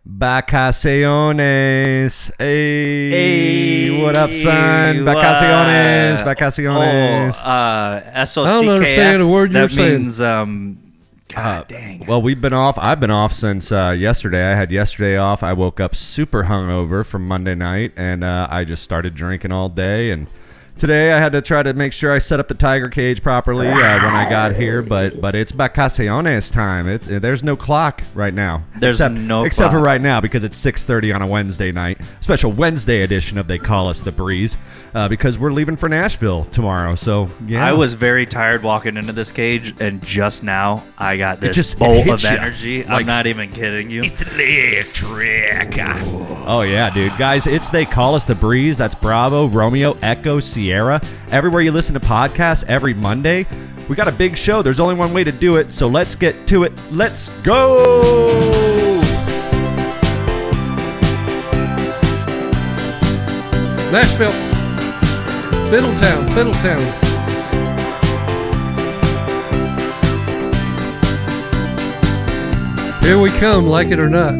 Vacaciones. Hey, what up, son? Vacaciones. Vacaciones. SOCKS. I don't understand a word you're saying. That means, God dang. Well, we've been off. I've been off since yesterday. I had yesterday off. I woke up super hungover from Monday night, and I just started drinking all day. And today I had to try to make sure I set up the tiger cage properly when I got here. But it's vacaciones time. There's no clock right now. Except for right now, because it's 6:30 on a Wednesday night. Special Wednesday edition of They Call Us the Breeze, because we're leaving for Nashville tomorrow. So yeah, I was very tired walking into this cage, and just now I got this bolt of energy. Like, I'm not even kidding you. It's electric. Oh yeah, dude. Guys, it's They Call Us the Breeze. That's Bravo, Romeo, Echo, Sierra. Everywhere you listen to podcasts every Monday. We got a big show. There's only one way to do it, so let's get to it. Let's go! Nashville. Fiddletown. Here we come, like it or not.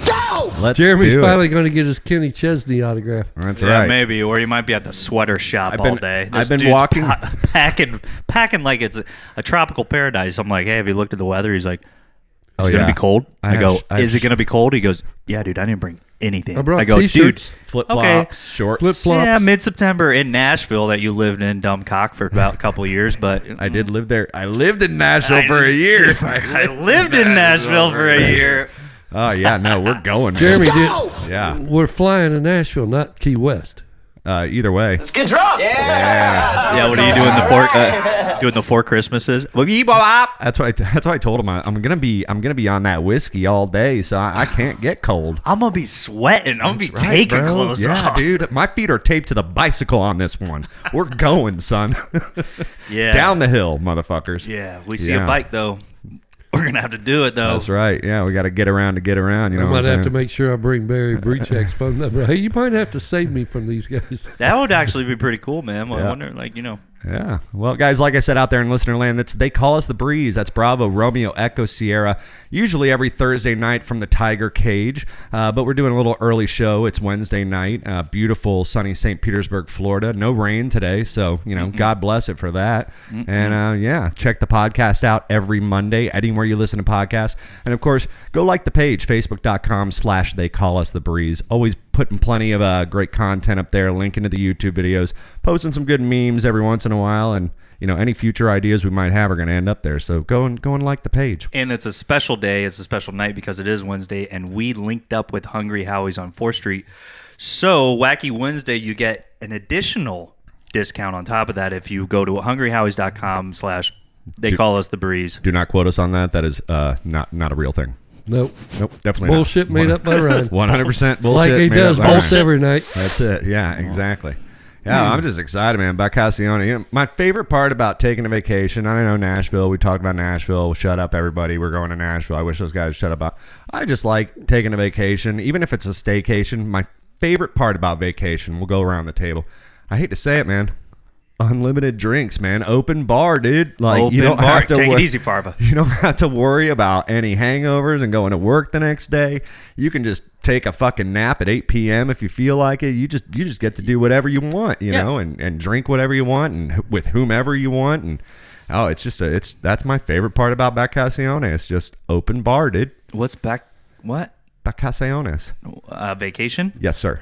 Go! Let's Jeremy's finally going to get his Kenny Chesney autograph. That's Yeah, right. maybe. Or you might be at the sweater shop all day. I've been walking. Packing like it's a tropical paradise. I'm like, hey, have you looked at the weather? He's like, it's going to yeah. be cold. I go, I is it going to be cold? He goes, yeah, dude, I didn't bring anything. I brought go, t-shirts. dude, Flip-flops, shorts. Flip-flops. yeah, mid-September in Nashville that you lived in, dumb cock, for about a couple of years. But I did live there. I lived in Nashville for a year. I lived in Nashville for a year. Oh, yeah, no, we're going. Jeremy did. Yeah. We're flying to Nashville, not Key West. Either way. Let's get drunk. Yeah, what are you doing doing the four Christmases? That's why I told him I'm gonna be on that whiskey all day, so I can't get cold. I'm gonna be sweating. I'm gonna be That's right, taking bro. clothes Yeah, off. dude. My feet are taped to the bicycle on this one. We're going, son. Yeah. Down the hill, motherfuckers. Yeah, we see a bike though. We're gonna have to do it though. That's right. Yeah, we got to get around. You know, I what might I'm have to saying? make sure I bring Barry Breachek's phone number. Hey, you might have to save me from these guys. That would actually be pretty cool, man. I Yeah. wonder, Yeah. Well, guys, like I said out there in listener land, They Call Us the Breeze. That's Bravo, Romeo, Echo, Sierra. Usually every Thursday night from the Tiger Cage. But we're doing a little early show. It's Wednesday night. Beautiful, sunny St. Petersburg, Florida. No rain today. So, God bless it for that. And, check the podcast out every Monday, anywhere you listen to podcasts. And, of course, go like the page, facebook.com/They Call Us the Breeze. Always putting plenty of great content up there, linking to the YouTube videos, posting some good memes every once in a while, and any future ideas we might have are going to end up there. So go and like the page. And it's a special day. It's a special night because it is Wednesday, and we linked up with Hungry Howie's on 4th Street. So Wacky Wednesday, you get an additional discount on top of that if you go to hungryhowies.com/They Call Us the Breeze. Do not quote us on that. That is not a real thing. Nope. Definitely Bullshit made up by Ryan. 100% bullshit. Like he made does up by most Ryan. every night. That's it. Yeah, exactly. Yeah, I'm just excited, man. Vacaciones. My favorite part about taking a vacation, I know Nashville. We talked about Nashville. Shut up, everybody. We're going to Nashville. I wish those guys shut up. I just like taking a vacation, even if it's a staycation. My favorite part about vacation, we'll go around the table. I hate to say it, man. Unlimited drinks, man. Open bar, dude. Like Open you don't bar. have to Take it easy, Farva. You don't have to worry about any hangovers and going to work the next day. You can just take a fucking nap at 8 p.m. if you feel like it. You just get to do whatever you want, you know, and drink whatever you want and with whomever you want. And that's my favorite part about Vacaciones. It's just open bar, dude. What? Vacaciones. Vacation? Yes, sir.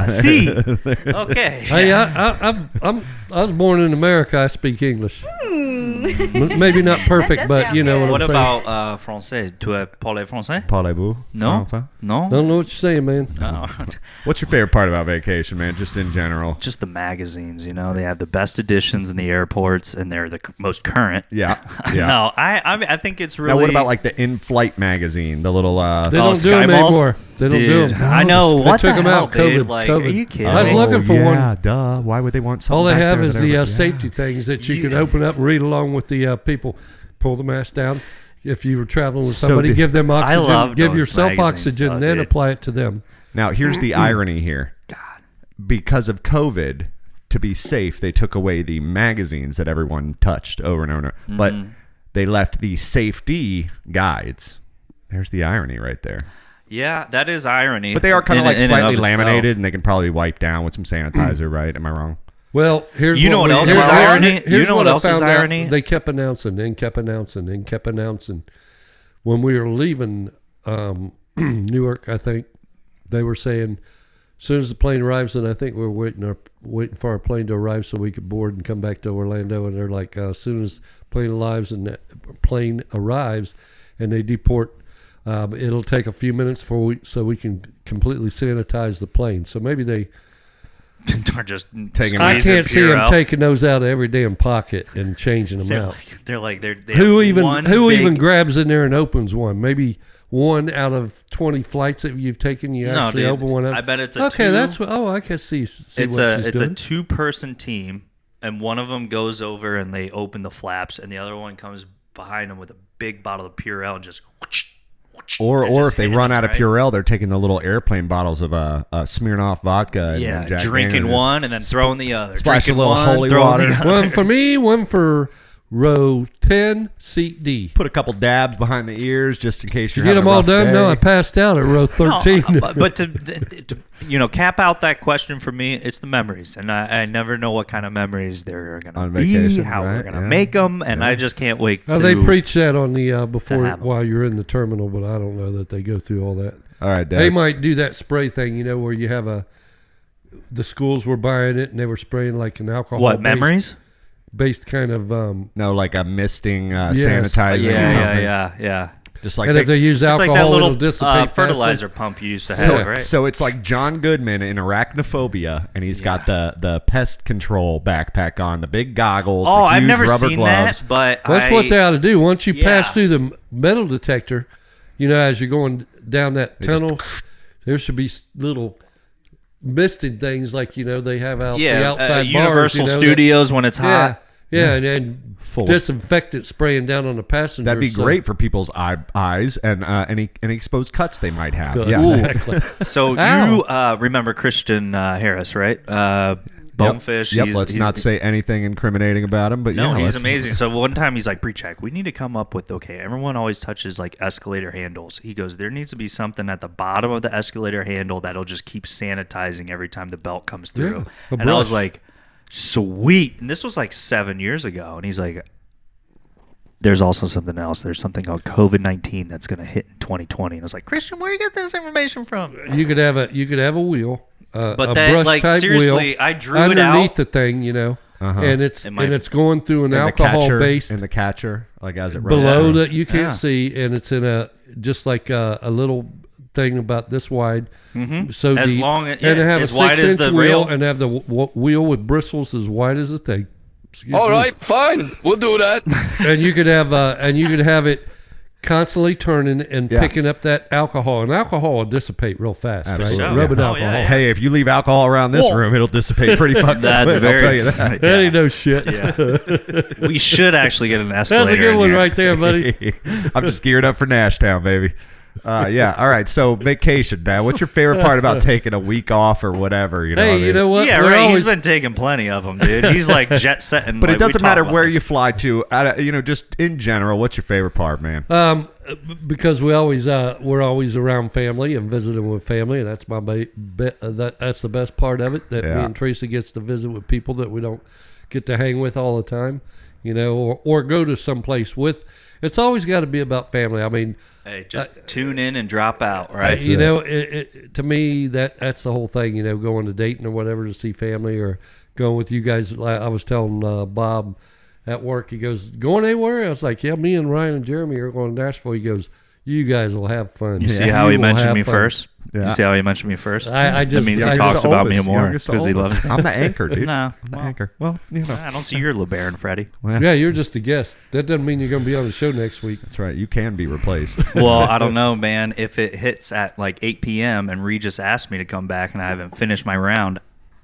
See. Okay. Hey, I was born in America. I speak English. Maybe not perfect, but you know What I'm saying. about français? Tu parles français? Parlez-vous? No. Français? No? Don't know what you're saying, man. What's your favorite part about vacation, man? Just in general. Just the magazines, they have the best editions in the airports, and they're the most current. Yeah. No, I think it's really. Now, what about like the in-flight magazine, the little? They don't do Sky them Malls? anymore. They don't do Dude, them. I know. They What took the them hell, out. dude? COVID. Like, COVID. are you kidding I was me? looking for yeah, one. duh. Why would they want something? All they back have there is that the everybody- safety things that you can open up and read along with the people. Pull the mask down. If you were traveling with So somebody, did- give them oxygen. love Give those yourself magazines, oxygen, though, then dude. apply it to them. Now, here's the irony here. Because of COVID, to be safe, they took away the magazines that everyone touched over and over. But they left the safety guides There's the irony right there. Yeah, that is irony. But they are kind of like in and slightly of itself. laminated, and they can probably wipe down with some sanitizer, right? Am I wrong? Well, here's You know what else is irony? Here's You know what else I is found out. irony? They kept announcing and kept announcing and kept announcing. When we were leaving Newark, I think they were saying, as soon as the plane arrives, and I think we were waiting for our plane to arrive so we could board and come back to Orlando. And they're like, as soon as plane arrives and they deport, it'll take a few minutes so we can completely sanitize the plane. So maybe they. Are just Taking I can't see them out. taking those out of every damn pocket and changing them out. They're Who have even grabs in there and opens one? Maybe one out of 20 flights that you've taken, you No, actually dude, open one up. I bet it's a okay. two- That's I can see It's what she's a doing. 2-person team, and one of them goes over and they open the flaps, and the other one comes behind them with a big bottle of Purell and just. Or just if they hitting run them, out of right? Purell, they're taking the little airplane bottles of Smirnoff vodka. And Yeah, Jack drinking Daniels. one and then throwing the other. splash a Drinking little one, holy throwing water. the other. One for me, one for row 10, seat D. Put a couple dabs behind the ears just in case Did you're you get having them a all rough done? day. No, I passed out at row 13. No, but to cap out that question for me, it's the memories, and I never know what kind of memories they're going to On be, vacation, how right? we're going to Yeah. make them, and I just can't wait. Oh, to they preach that on the before have 'em. while you're in the terminal, but I don't know that they go through all that. All right, Dad. They might do that spray thing, where you have the schools were buying it and they were spraying like an alcohol. what memories? Based kind of. No, like a misting Yes. sanitizer or something. Yeah. Just like And if they use It's like alcohol, that little it'll dissipate fertilizer faster. pump you used to so, have, right? so it's like John Goodman in Arachnophobia, and he's got the pest control backpack on, the big goggles, Oh, the I've huge never rubber seen gloves. that, but That's what they ought to do. Once you pass Yeah. through the metal detector, as you're going down that tunnel, there should be little misted things like they have out the outside bars. Universal Studios when it's hot. Yeah, and Full. disinfectant spraying down on the passenger. That'd be so- great for people's eyes and any exposed cuts they might have. Yeah. Exactly. So Ow. you remember Christian Harris, right? Bonefish. Yep. He's- Let's he's- not say anything incriminating about him, but No, yeah, he's let's- amazing. So one time he's like, pre-check, we need to come up with, okay, everyone always touches like escalator handles. He goes, there needs to be something at the bottom of the escalator handle that'll just keep sanitizing every time the belt comes through. a And I was brush. like, sweet. And this was like 7 years ago. And he's like, there's also something else. There's something called COVID-19 that's going to hit in 2020. And I was like, Christian, where you get this information from? You could have a wheel, But a that, brush like, type seriously, wheel I drew it underneath out. the thing, and it's It might- and it's going through an and the catcher, alcohol based and the catcher, like as it runs below down. that you can't Yeah. see, and it's in just like a little thing about this wide, so As deep, long as- and yeah, have as a wide as 6-inch the wheel, rail. and have the wheel with bristles as wide as the thing. Excuse All me. right, fine. We'll do that. And you could have it constantly turning and Yeah. picking up that alcohol, and alcohol will dissipate real fast, Absolutely. right? Sure. Rubbing Oh, alcohol. yeah. Hey, if you leave alcohol around this room, it'll dissipate pretty fucking That's quick. very. I'll tell you that. That ain't no shit. Yeah. We should actually get an That's escalator. a good in one here. right there, buddy. I'm just geared up for Nashtown, baby. Yeah. All right. So vacation, Dad. What's your favorite part about taking a week off or whatever? You know. Hey, what I mean? you know what? Yeah, We're right. always- He's been taking plenty of them, dude. He's like jet setting. But like, it doesn't we talk matter about where this. you fly to. Just in general, what's your favorite part, man? Because we're always around family and visiting with family, and that's that's the best part of it. That me Yeah. and Teresa gets to visit with people that we don't get to hang with all the time, or go to some place with. It's always got to be about family. I mean, Hey, just tune in and drop out, right? to me that's the whole thing. Going to Dayton or whatever to see family, or going with you guys. I was telling Bob at work, he goes, going anywhere? I was like, yeah, me and Ryan and Jeremy are going to Nashville. He goes, you guys will have fun. You see how he will mentioned have me fun. first? Yeah. You see how he mentioned me first? I just- that means I he just- talks the about me oldest, more youngest to because he oldest. loves it. I'm the anchor, dude. No, I'm the well, anchor. Well, I don't see your LeBaron, Freddie. Yeah, you're just a guest. That doesn't mean you're going to be on the show next week. That's right. You can be replaced. Well, I don't know, man. If it hits at like 8 p.m. and Regis asked me to come back and I haven't finished my round,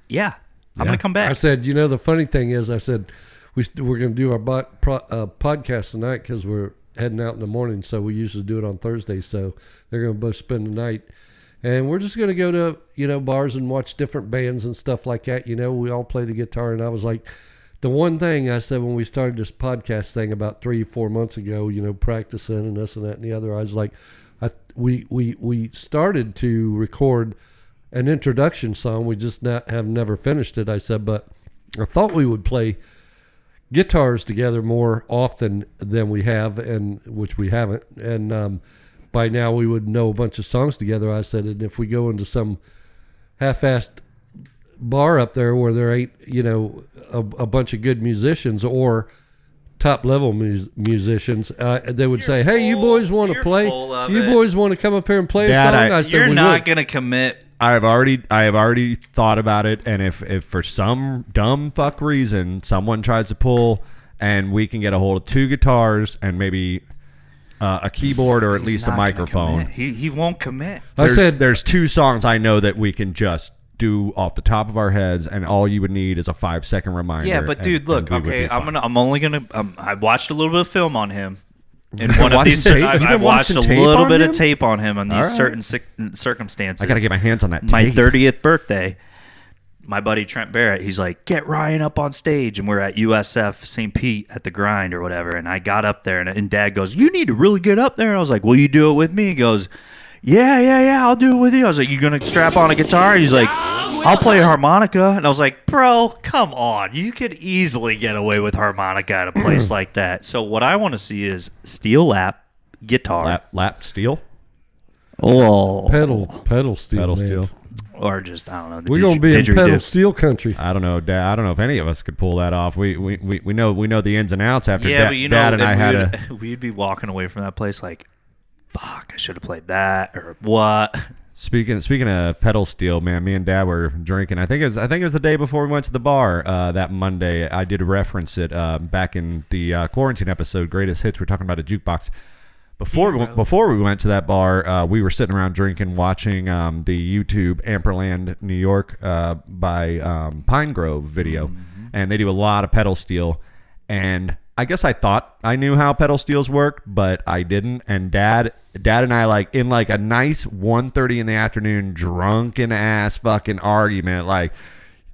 yeah, I'm going to come back. I said, the funny thing is, I said, we're going to do our podcast tonight because we're heading out in the morning, so we usually do it on Thursdays. So they're going to both spend the night. And we're just going to go to, bars and watch different bands and stuff like that. We all play the guitar. And I was like, the one thing I said when we started this podcast thing about 3-4 months ago, practicing and this and that and the other, I was like, we started to record an introduction song. We just have never finished it. I said, but I thought we would play guitars together more often than we have, and which we haven't. And by now we would know a bunch of songs together. I said, and if we go into some half-assed bar up there where there ain't, a bunch of good musicians or top-level musicians, they would say, "Hey, you boys want to play? You boys want to come up here and play a song?" I said, "You're not going to commit." I have already thought about it, and if for some dumb fuck reason someone tries to pull, and we can get a hold of 2 guitars and maybe a keyboard or at least a microphone, he won't commit. There's 2 songs I know that we can just do off the top of our heads, and all you would need is a 5-second reminder. Yeah, but dude, look, okay, I watched a little bit of film on him. In one of these, I watched a little bit of tape on him on these certain circumstances. I gotta get my hands on that tape. My 30th birthday, my buddy Trent Barrett, he's like, "Get Ryan up on stage," and we're at USF St. Pete at the Grind or whatever, and I got up there, and Dad goes, "You need to really get up there," and I was like, "Will you do it with me?" He goes, Yeah, I'll do it with you. I was like, "You gonna strap on a guitar?" He's like, "I'll play a harmonica." And I was like, "Bro, come on. You could easily get away with harmonica at a place like that." So what I want to see is steel lap guitar. Lap steel? Oh. Pedal steel. Steel. Or just, I don't know. We're going to be in pedal steel country. I don't know, Dad. I don't know if any of us could pull that off. We know the ins and outs after but Dad and I had we'd be walking away from that place like, fuck, I should have played that, or what? Speaking of pedal steel, man, me and Dad were drinking. I think it was the day before we went to the bar that Monday. I did reference it back in the quarantine episode, Greatest Hits. We're talking about a jukebox. Before we went to that bar, we were sitting around drinking, watching the YouTube Amperland New York by Pine Grove video, and they do a lot of pedal steel, and I guess I thought I knew how pedal steels worked, but I didn't. And Dad and I, in a nice 1:30 in the afternoon, drunken ass fucking argument.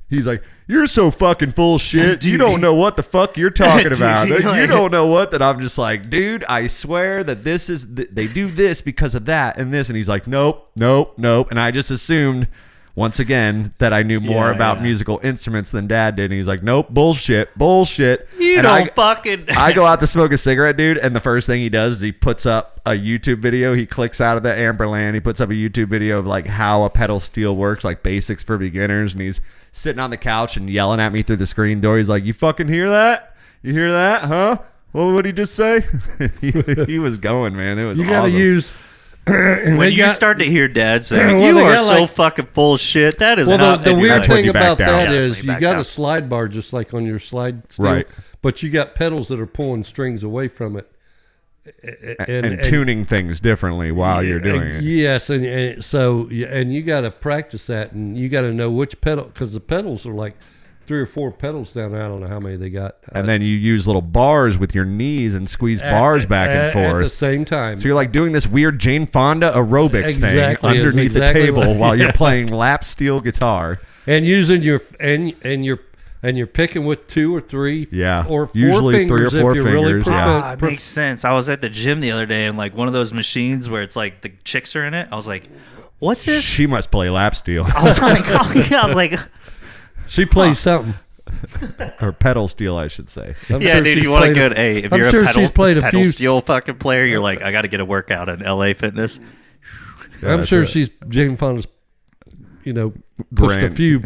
He's like, "You're so fucking full of shit. You don't know what the fuck you're talking about. You don't know what." That I'm just like, "Dude, I swear that this is they do this because of that and this." And he's like, "Nope." And I just assumed, once again, that I knew more about musical instruments than Dad did. And he's like, "Nope, bullshit. I go out to smoke a cigarette, dude, and the first thing he does is he puts up a YouTube video. He clicks out of the Amberland. He puts up a YouTube video of how a pedal steel works, basics for beginners. And he's sitting on the couch and yelling at me through the screen door. He's like, "You fucking hear that? You hear that, huh? What would he just say?" he was going, man. It was You got to use... when you start to hear Dad say, "You are so fucking full of shit," that is not... The weird thing about that is you got a slide bar just like on your slide steel, right, but you got pedals that are pulling strings away from it. And tuning things differently while you're doing it. Yes, and so you got to practice that, and you got to know which pedal, because the pedals are 3 or 4 pedals down there. I don't know how many they got. And then you use little bars with your knees and squeeze bars back and forth at the same time. So you're doing this weird Jane Fonda aerobics thing underneath the table while you're playing lap steel guitar and using your and you're picking with 2 or 3, or 4 usually fingers 3 or 4 if you're fingers. really it makes sense. I was at the gym the other day, and one of those machines where it's the chicks are in it. I was like, "What's this?" She must play lap steel. I was like, she plays something. Or pedal steel, I should say. Dude, you want to go? Hey, if you're a pedal steel fucking player, you're like, "I got to get a workout at LA Fitness." I'm sure she's Jane Fonda's, pushed a few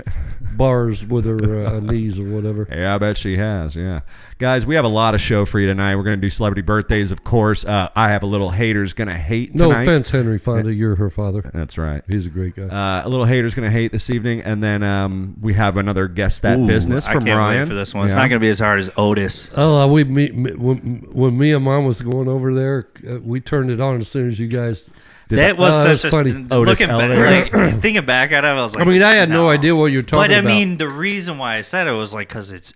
bars with her knees or whatever. Yeah, I bet she has. Yeah, guys, we have a lot of show for you tonight. We're going to do celebrity birthdays, of course. I have a little hater's going to hate tonight. No offense, Henry Fonda, you're her father. That's right. He's a great guy. A little hater's going to hate this evening, and then we have another guess that business from I can't Ryan. Wait for this one. It's not going to be as hard as Otis. Oh, when me and Mom was going over there, we turned it on as soon as you guys. That was such a funny. Looking back, thinking back at it, I was like, I had no idea what you're talking about. But the reason why I said it was because it's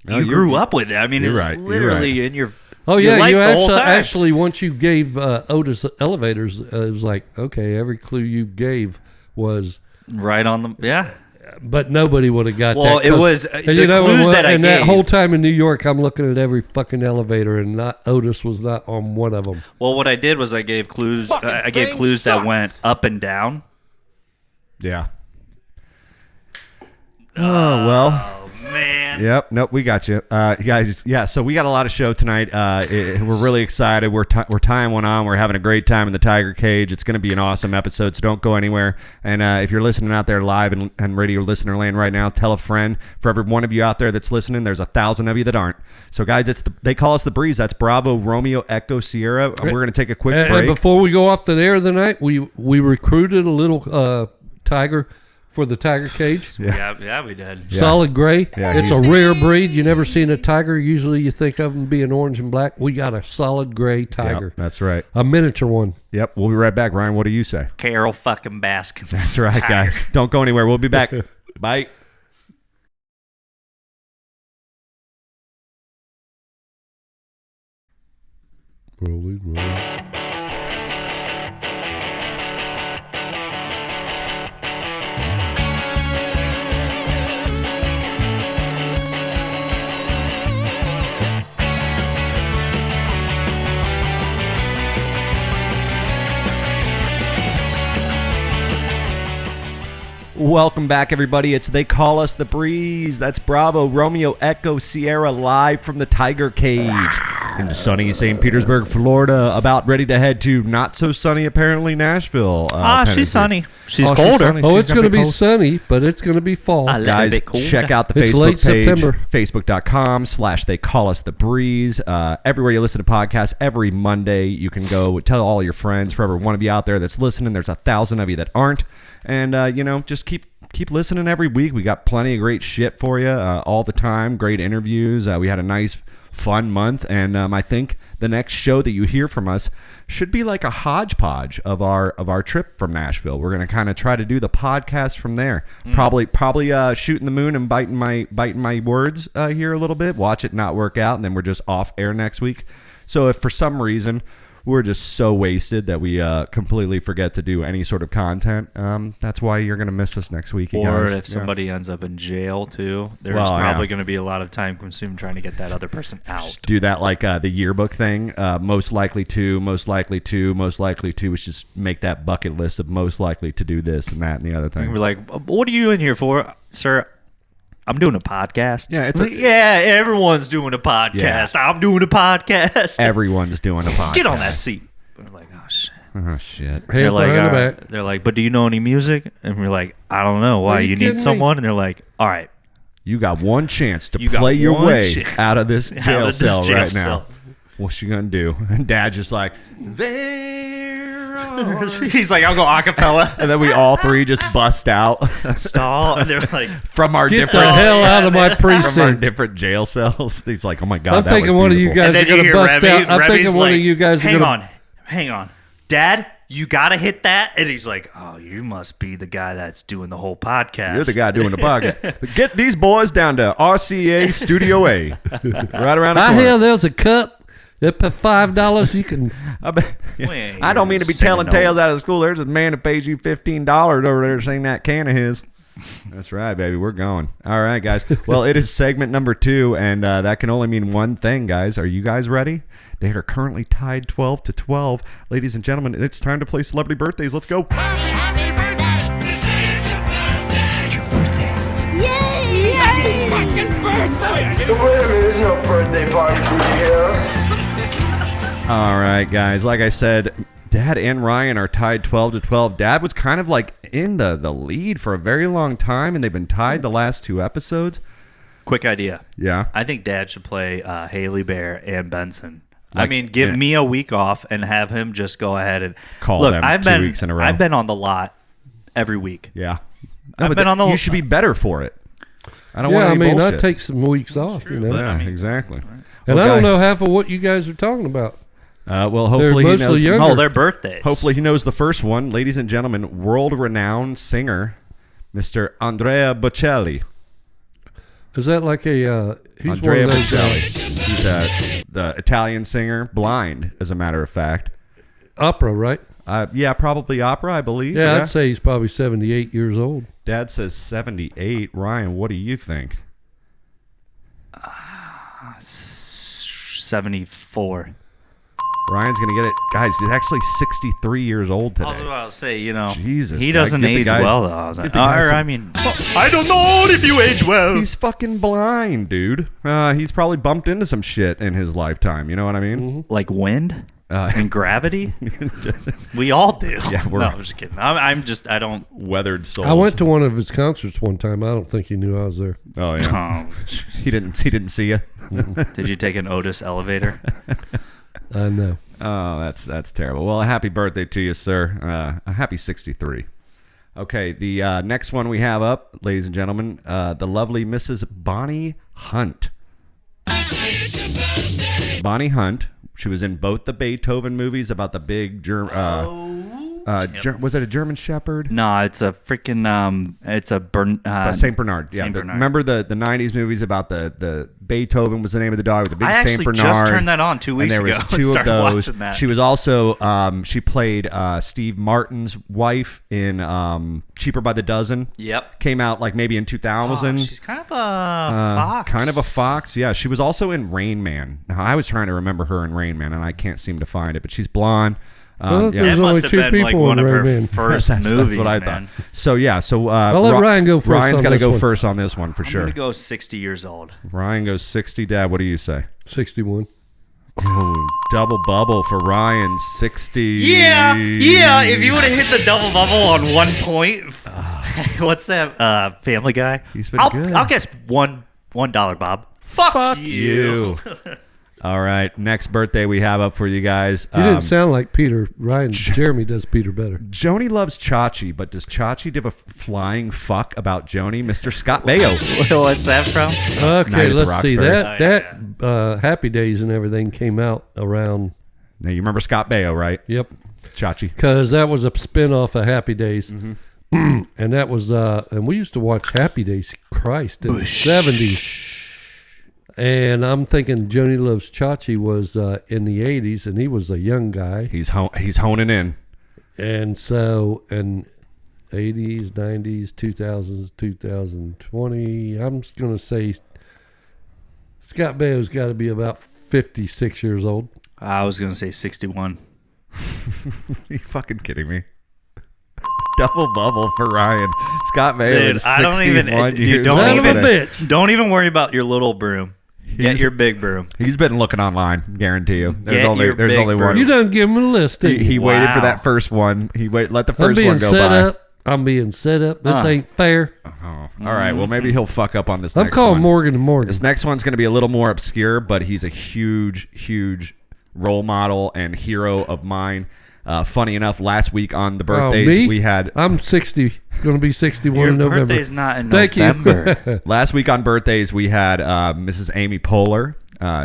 you grew up with it. It's literally in your. Oh yeah, you actually once you gave Otis elevators, it was like, okay, every clue you gave was right on the but nobody would have got that. Well, it was the clues that I and gave. that whole time in New York, I'm looking at every fucking elevator, and Otis was not on one of them. Well, what I did was I gave clues. I gave clues that went up and down. Yeah. Oh, well. Oh, man. Yep. Nope. We got you, guys. Yeah. So we got a lot of show tonight. We're really excited. We're tying one on. We're having a great time in the Tiger Cage. It's going to be an awesome episode. So don't go anywhere. And if you're listening out there live and radio listener land right now, tell a friend. For every one of you out there that's listening, there's 1,000 of you that aren't. So guys, they call us the Breeze. That's Bravo, Romeo, Echo, Sierra. We're going to take a quick break. And before we go off the air tonight, we recruited a little tiger for the Tiger Cage. Yeah, we did. Yeah. Solid gray. Yeah, it's a rare breed. You never seen a tiger. Usually you think of them being orange and black. We got a solid gray tiger. Yep, that's right. A miniature one. Yep. We'll be right back. Ryan, what do you say? Carol fucking Baskins. That's right, tiger. guys. Don't go anywhere. We'll be back. Bye. Rolling. Welcome back, everybody. It's They Call Us the Breeze. That's Bravo, Romeo, Echo, Sierra, live from the Tiger Cage in sunny St. Petersburg, Florida. About ready to head to not so sunny, apparently, Nashville. Tennessee. She's sunny. She's Oh, colder. sunny. Oh, She's it's going to be cold. sunny, but it's going to be fall. I love Guys, it cold. check out the It's Facebook late page, September. facebook.com/They Call Us the Breeze. Everywhere you listen to podcasts, every Monday, you can go tell all your friends. For every one of you out there that's listening, there's 1,000 of you that aren't. And, just keep listening every week. We got plenty of great shit for you all the time. Great interviews. We had a nice, fun month. And I think the next show that you hear from us should be like a hodgepodge of our trip from Nashville. We're going to kind of try to do the podcast from there. Probably shooting the moon and biting my words here a little bit. Watch it not work out, and then we're just off air next week. So if for some reason we're just so wasted that we completely forget to do any sort of content, that's why you're going to miss us next week. Or guys. if somebody ends up in jail, too, there's Well, probably going to be a lot of time consumed trying to get that other person out. do that like the yearbook thing. Most likely to, most likely to, most likely to. We should just make that bucket list of most likely to do this and that and the other thing. We're like, what are you in here for, sir? I'm doing a podcast. Yeah, everyone's doing a podcast. Yeah. I'm doing a podcast. Everyone's doing a podcast. Get on that seat. We're like, oh shit. Oh shit. Hands behind the back. They're like, but do you know any music? And we're like, I don't know. Why? Are you You kidding need me? someone? And they're like, all right. You got one chance to You got play your one way chance out of this out jail of this cell jail right cell. now. What's you gonna do? And Dad's just like, there are. He's like, I'll go acapella. And then we all three just bust out Stall. And they're like, from our Get the different hell out of my from our precinct. different jail cells. He's like, oh my god, I'm that thinking was one of you beautiful. guys and are then you going to hear bust Remy. out. I'm Remy's thinking one of you guys are hang going to. hang on. Dad, you got to hit that. And he's like, oh, you must be the guy that's doing the whole podcast. You're the guy doing the podcast. Get these boys down to RCA Studio A, right around the I corner. hear there's a cup. That for $5 you can. ain't I don't mean to be singing telling no- tales out of school. There's a man that pays you $15 over there to sing that can of his. That's right, baby. We're going. All right, guys. Well, it is segment number 2, and that can only mean one thing, guys. Are you guys ready? They are currently tied 12-12. Ladies and gentlemen, it's time to play Celebrity Birthdays. Let's go. Happy birthday! It's your birthday! It's your birthday! Yay! Happy fucking birthday! Wait a minute, there's no birthday party for you here. All right, guys. Like I said, Dad and Ryan are tied 12-12. Dad was kind of like in the lead for a very long time, and they've been tied the last 2 episodes. Quick idea. Yeah. I think Dad should play Haley Bear and Benson. I Like, mean, give yeah. me a week off and have him just go ahead and Call look. them I've 2 been weeks in a row. I've been on the lot every week. Yeah. I've but been on the- You should be better for it. I don't Yeah, want I any mean, bullshit. I take some weeks off, you know. Yeah, I mean- exactly. And Well, I don't guy- know half of what you guys are talking about. Well, hopefully he mostly knows. younger. Oh, their birthdays. Hopefully he knows the first one, ladies and gentlemen. World-renowned singer, Mr. Andrea Bocelli. Is that like a? He's Andrea one of those Bocelli. He's the Italian singer, blind, as a matter of fact. opera, right? Yeah, probably opera, I believe. Yeah, I'd say he's probably 78 years old. Dad says 78. Ryan, what do you think? 74. Ryan's going to get it. Guys, he's actually 63 years old today. I was about to say, Jesus, he doesn't give the age guy- well, though. I was like, give the guy some- I mean, I don't know if you age well. He's fucking blind, dude. He's probably bumped into some shit in his lifetime. You know what I mean? Like wind Uh, and gravity? We all do. Yeah, no, I'm just kidding. I don't. Weathered souls. I went to one of his concerts one time. I don't think he knew I was there. Oh yeah. Oh, He didn't see you. did you take an Otis elevator? I know. Oh, that's terrible. Well, a happy birthday to you, sir. A happy 63. Okay, the next one we have up, ladies and gentlemen, the lovely Mrs. Bonnie Hunt. Bonnie Hunt. She was in both the Beethoven movies about the big was it a German Shepherd? No, it's a freaking Saint Bernard. Yeah, Saint Bernard. Remember the 90s movies about the Beethoven was the name of the dog with the big I Saint actually Bernard. just turned that on 2 weeks and there ago. was two of Started those. watching that. She was also she played Steve Martin's wife in Cheaper by the Dozen. Yep. Came out like maybe in 2000. Oh, she's kind of a fox. Kind of a fox, yeah. She was also in Rain Man. Now, I was trying to remember her in Rain Man, and I can't seem to find it. But she's blonde. Well, Yeah. there's That only must have two been like people one in of her Rain Man. first That's movies, what I man. thought. So yeah, I'll let Ryan go first. Ryan's on got to this go one. first on this one for I'm sure. gonna go 60 years old. Ryan goes 60. Dad, what do you say? 61. Oh, double bubble for Ryan, 60. Yeah. If you would have hit the double bubble on 1 point, what's that? Family Guy. He's been I'll, good. I'll guess $1, Bob. Fuck you. All right, next birthday we have up for you guys. You didn't sound like Peter. Ryan, Jeremy does Peter better. Joni loves Chachi, but does Chachi give a flying fuck about Joni? Mr. Scott Baio. What's that from? Okay, Night at the let's see. Roxbury. That Happy Days and everything came out around. Now you remember Scott Baio, right? Yep. Chachi. Because that was a spin-off of Happy Days. Mm-hmm. And that was, and we used to watch Happy Days, Christ, in the 70s. And I'm thinking Joni Loves Chachi was in the 80s, and he was a young guy. He's honing in. And so, in 80s, 90s, 2000s, 2020, I'm just going to say Scott Baio's got to be about 56 years old. I was gonna say 61. You fucking kidding me? Double bubble for Ryan. Scott Baio Dude, is I don't even. 61 Dude, years don't old Son of a today. bitch. Don't even worry about your little broom. Get your big broom. He's been looking online, guarantee you. There's Get only your there's big only broom. one. You done give him a list, didn't He you? waited for Wow. that first one. Let the I'm first being one go set by. up. I'm being set up. This Huh. ain't fair. Oh, all right. Well, maybe he'll fuck up on this I'm next calling one. Morgan and Morgan. This next one's going to be a little more obscure, but he's a huge role model and hero of mine. Funny enough, last week on the birthdays, me? we had I'm 60. Going to be 61 Your in November. birthday's not in Thank November. you. last week on birthdays we had Mrs. Amy Poehler.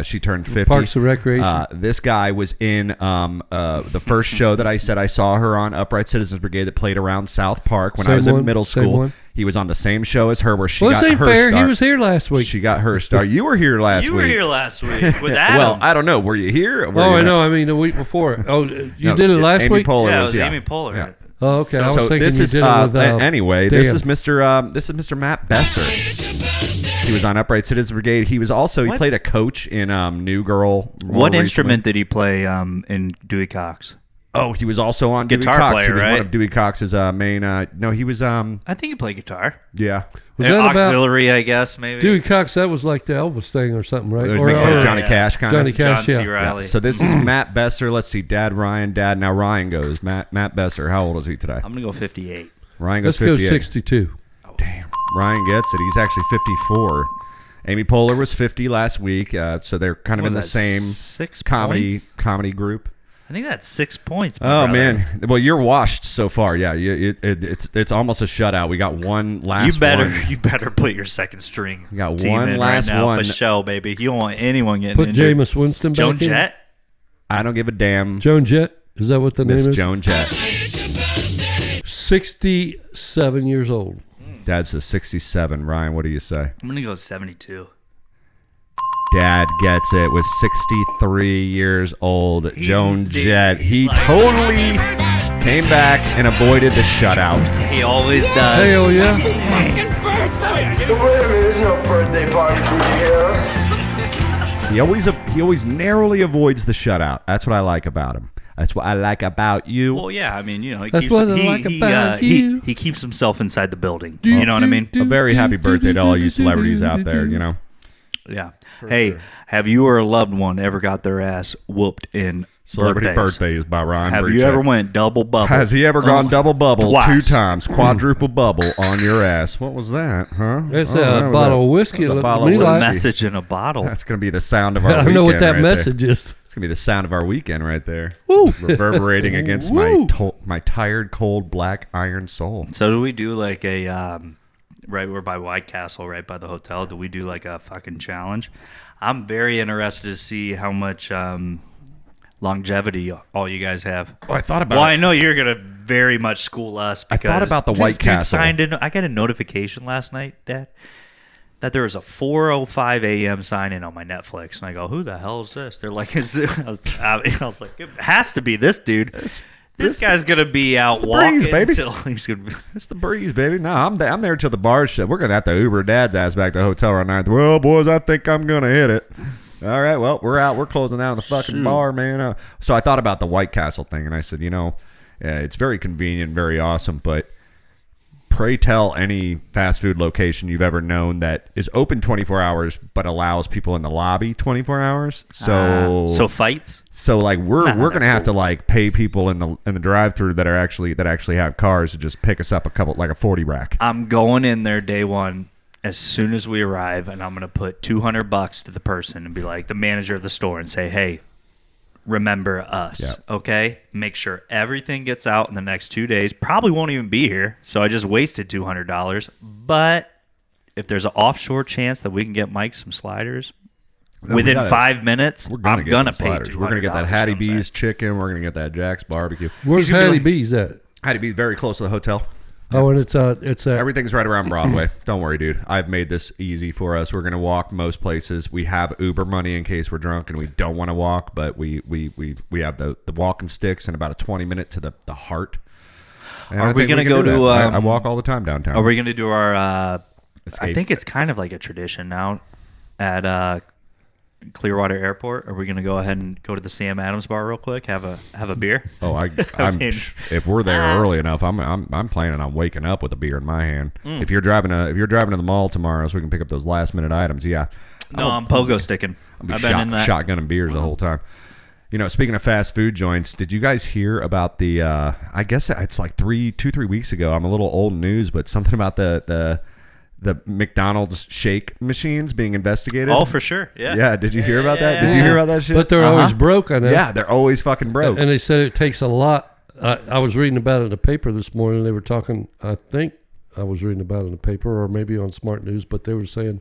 She turned 50. Parks and Recreation. This guy was in the first show that I said I saw her on, Upright Citizens Brigade, that played around South Park when I Same was in one, middle same school. one. He was on the same show as her, where she Well, got this ain't her fair. start. He was here last week. She got her star. You were here last You week. were here last week with Adam. Well, I don't know. Were you here? Or were Oh, you I not? know. I mean, the week before. Oh, you No, did it last Amy week? Poehler yeah, it was, was Amy Poehler. Yeah. Oh, okay. I was So thinking this you is did it with, anyway. Dan. This is Mr. Matt Besser. He was on Upright Citizens Brigade. He was also he played a coach in New Girl. more What recently. instrument did he play in Dewey Cox? Oh, he was also on Guitar Dewey Cox. player, He was right? one of Dewey Cox's main. No, he was I think he played guitar. yeah. Was that about auxiliary, I guess, maybe. Dewey Cox? That was like the Elvis thing or something, right? Or, Johnny yeah. Cash kind Johnny of. Cash, John yeah. C. Reilly. So this is Matt Besser. Let's see, Dad Ryan. Now Ryan goes. Matt Besser. How old is he today? I'm gonna go 58. Ryan goes Let's go 58. 62. Damn. Ryan gets it. He's actually 54. Amy Poehler was 50 last week, so they're kind of What in the was that, same 6 comedy points? group. I think that's 6 points. my Oh brother. man, well you're washed so far. Yeah, it's almost a shutout. We got one last. You better one. you better put your second string. You got team one in last right now one. for show, baby. You don't want anyone getting Put injured. Jameis Winston back Joan in. Jett. I don't give a damn. Joan Jett. Is that what the Miss name is? Joan Jett. 67 years old. Dad says 67. Ryan, what do you say? I'm gonna go 72. Dad gets it with 63 years old. Joan did. Jett. He Like- totally came back and avoided the shutout. He always does. Hell yeah. Wait a minute, there's no birthday party for you here. He always narrowly avoids the shutout. That's what I like about him. That's what I like about you. Well, yeah, I mean, he That's keeps, what I like about you. He keeps himself inside the building. You know what I mean? A very happy birthday to all you celebrities out there, you know. Yeah. Hey, have you or a loved one ever got their ass whooped in Celebrity birthdays? Birthdays by Ryan Have Breach. you ever went double bubble? Has he ever gone double bubble twice. 2 times? Quadruple bubble on your ass. What was that, huh? That's Oh, that a was bottle of whiskey. that was a Look bottle me of It's a like- whiskey. message in a bottle. That's going to be the sound of our I don't weekend know what that right message there. is. It's going to be the sound of our weekend right there. Woo. Reverberating against Woo. my tired, cold, black iron soul. So do we do like a right? We're by White Castle, right by the hotel. Do we do like a fucking challenge? I'm very interested to see how much longevity all you guys have. Oh, I thought about Well, it. I know you're gonna very much school us. I Because thought about the this White dude Castle. Signed in. I got a notification last night, Dad, that there was a 4:05 a.m. sign in on my Netflix, and I go, "Who the hell is this?" They're like, I was like, "It has to be this dude." This guy's gonna be out the walking breeze, baby. till he's gonna be. It's the breeze, baby. No, I'm there till the bar shut. We're gonna have to Uber Dad's ass back to the hotel right now. Well, boys, I think I'm gonna hit it. All right, well, we're out. We're closing down the fucking Shoot. bar, man. So I thought about the White Castle thing, and I said, it's very convenient, very awesome, but pray tell any fast food location you've ever known that is open 24 hours but allows people in the lobby 24 hours. So fights. So like we're Nah, gonna have to like pay people in the drive-through that actually have cars to just pick us up a 40 rack. I'm going in there day one as soon as we arrive, and I'm gonna put $200 to the person and be like the manager of the store and say, "Hey, remember us, Yeah. okay? Make sure everything gets out in the next 2 days. Probably won't even be here, so I just wasted $200. But if there's an offshore chance that we can get Mike some sliders within 5 minutes, I'm get gonna them pay sliders. $200. We're gonna get that you know Hattie what I'm saying? B's chicken. We're gonna get that Jack's barbecue. Where's He's gonna be Hattie like- B's at? Hattie B's very close to the hotel. Oh, and it's at Everything's right around Broadway. Don't worry, dude. I've made this easy for us. We're gonna walk most places. We have Uber money in case we're drunk and we don't want to walk, but we have the walking sticks and about a 20-minute to the heart. And Are I we think gonna can go do to, that. I walk all the time downtown. Are we gonna do our? I Escape. think it's kind of like a tradition now at Clearwater Airport. Are we gonna go ahead and go to the Sam Adams bar real quick? Have a beer? Oh, I'm mean- if we're there early enough, I'm planning on waking up with a beer in my hand. If you're driving to the mall tomorrow, so we can pick up those last minute items, yeah. No, I'm pogo sticking. I'll be I've been in that. shotgunning beers the whole time. Speaking of fast food joints, did you guys hear about the? I guess it's like 3 weeks ago. I'm a little old news, but something about the McDonald's shake machines being investigated. Oh, for sure. Yeah. Yeah. Did you hear about that? Did Yeah. you hear about that shit? but they're always broke. I know. yeah, they're always fucking broke. And they said it takes a lot. I was reading about it in the paper this morning. They were talking. I think I was reading about it in the paper or maybe on Smart News, but they were saying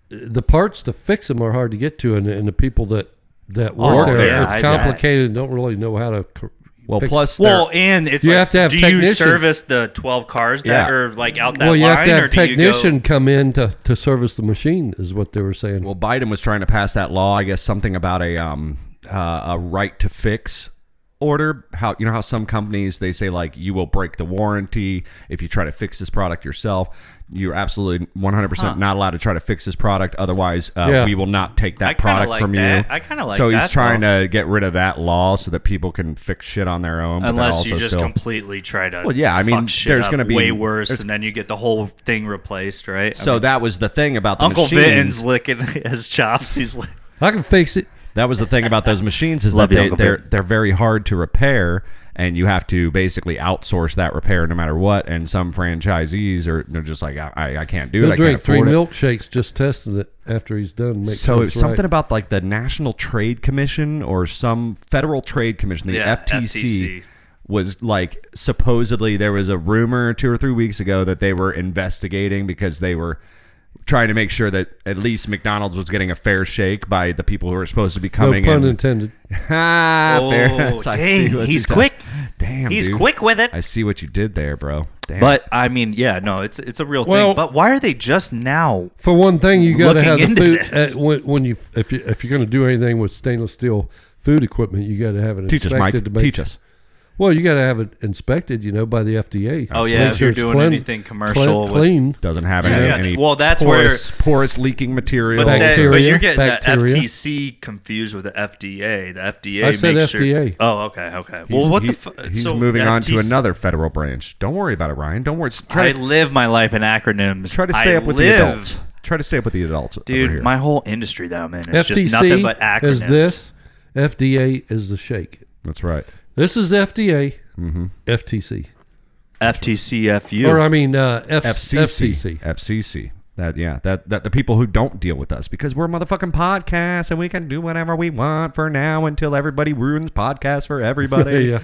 the parts to fix them are hard to get to, and the people that work there, there, it's I bet. complicated and don't really know how to. well, fix- plus Well, and it's You like, have to have do you technicians. service the 12 cars that Yeah. are like out that well, you line, have to or have do you go? technician come in to service the machine, is what they were saying. Well, Biden was trying to pass that law. I guess something about a right to fix order. How some companies they say like you will break the warranty if you try to fix this product yourself. You're absolutely 100% not allowed to try to fix this product. Otherwise, Yeah. we will not take I that kinda product like from that. you. I kinda like So he's that, trying though. to get rid of that law so that people can fix shit on their own. but then Unless also you just still, completely try to Well, yeah, I mean, fuck shit there's up gonna be- way worse, there's- and then you get the whole thing replaced, right? So that was the thing about the Uncle machines. Vinton's licking his chops. He's like, I can fix it. That was the thing about those machines is Love that you, Uncle Ben. they're very hard to repair, and you have to basically outsource that repair no matter what. And some franchisees they're just like, I can't do it. He'll I drink can't 3 afford it. milkshakes just testing it after he's done. Make So sure it's it's something right. about like the National Trade Commission or some Federal Trade Commission, the Yeah, FTC, FTC. was like supposedly there was a rumor 2 or 3 weeks ago that they were investigating because they were trying to make sure that at least McDonald's was getting a fair shake by the people who were supposed to be No coming pun in. intended. Fair. oh, I dang, see what he's you quick. Damn, He's dude. quick with it. I see what you did there, bro. Damn. But I mean, yeah, no, it's a real Well- thing. But why are they just now? For one thing, you got to Looking have the into food this. when you if you're going to do anything with stainless steel food equipment, you got to have it teach us, Mike. inspected to make Teach us. Well, you got to have it inspected, by the FDA. Oh, So yeah, make if you're it's doing anything commercial with- clean. Doesn't have Yeah. any Well, that's porous leaking material. But, Bacteria, but you're getting bacteria. the FTC confused with the FDA. The FDA I said makes FDA. Sure. Oh, okay. Well, what the fuck? He's moving on to another federal branch. Don't worry about it, Ryan. Don't worry. I live my life in acronyms. Try to stay up with the adults. Try to stay up with the adults, over Dude, here. my whole industry that I'm in is FTC just nothing but acronyms. is this. FDA is the shake. That's right. This is FDA. FTC. FTCFU. Or I mean FCC. FCC. FCC. That the people who don't deal with us, because we're a motherfucking podcast and we can do whatever we want for now until everybody ruins podcasts for everybody. Yeah.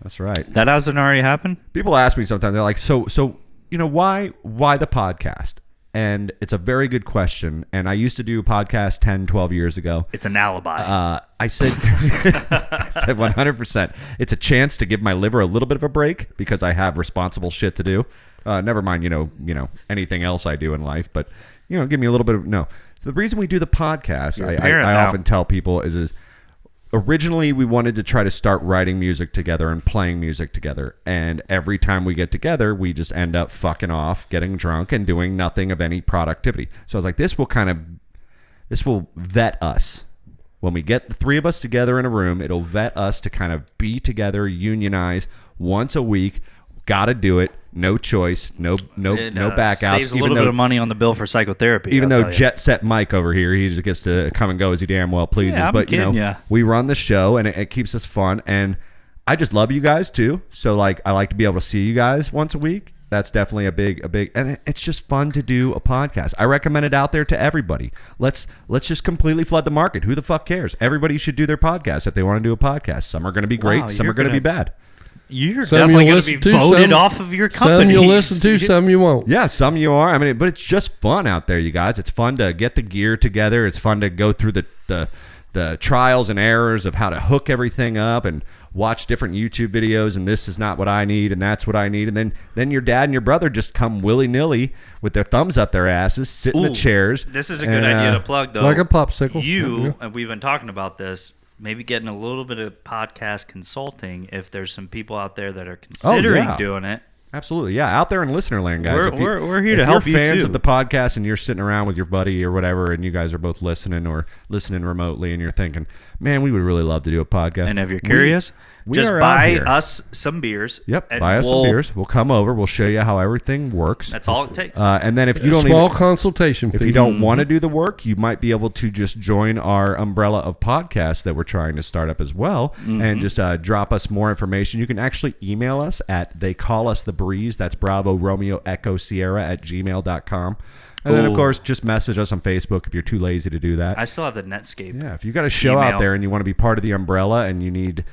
That's right. That hasn't already happened? People ask me sometimes, they're like, so why the podcast? And it's a very good question. And I used to do a podcast 10, 12 years ago. It's an alibi. I said 100%. It's a chance to give my liver a little bit of a break because I have responsible shit to do. Never mind, anything else I do in life, but give me a little bit of no. So the reason we do the podcast, I often tell people is originally we wanted to try to start writing music together and playing music together, and every time we get together, we just end up fucking off, getting drunk, and doing nothing of any productivity. So I was like, this will vet us. When we get the three of us together in a room, it'll vet us to kind of be together, unionize once a week. Got to do it. No choice. No back outs. Saves a little bit of money on the bill for psychotherapy. Even though Jet Set Mike over here, he just gets to come and go as he damn well pleases. Yeah, I'm but kidding ya. we run the show and it keeps us fun. And I just love you guys too. So I like to be able to see you guys once a week. That's definitely a big, and it's just fun to do a podcast. I recommend it out there to everybody. Let's just completely flood the market. Who the fuck cares? Everybody should do their podcast if they want to do a podcast. Some are going to be great. Wow, some are going to be bad. You're Some definitely you'll going to be listen to, voted some- off of your company. Some you'll listen to, some you won't. Yeah, some you are. I mean, but it's just fun out there, you guys. It's fun to get the gear together. It's fun to go through the trials and errors of how to hook everything up and watch different YouTube videos. And this is not what I need, and that's what I need. And then your dad and your brother just come willy nilly with their thumbs up their asses, sit in the chairs. This is a good idea to plug, though. Like a popsicle. You, and we've been talking about this, maybe getting a little bit of podcast consulting if there's some people out there that are considering doing it. Absolutely, yeah. Out there in listener land, guys. We're here to help you, If you're fans too. of the podcast and you're sitting around with your buddy or whatever, and you guys are both listening or listening remotely, and you're thinking, man, we would really love to do a podcast. And if you're curious, we just are out buy here. us some beers. Yep, and buy us some beers. We'll come over. We'll show you how everything works. That's all it takes. And then if you don't Small consultation if fee. you don't want to do the work, you might be able to just join our umbrella of podcasts that we're trying to start up as well, and just drop us more information. You can actually email us at theycallusthebreeze. That's Bravo Romeo Echo Sierra at gmail.com. And then, of course, just message us on Facebook if you're too lazy to do that. I still have the Netscape. Yeah, if you got a show out email. there and you want to be part of the umbrella and you need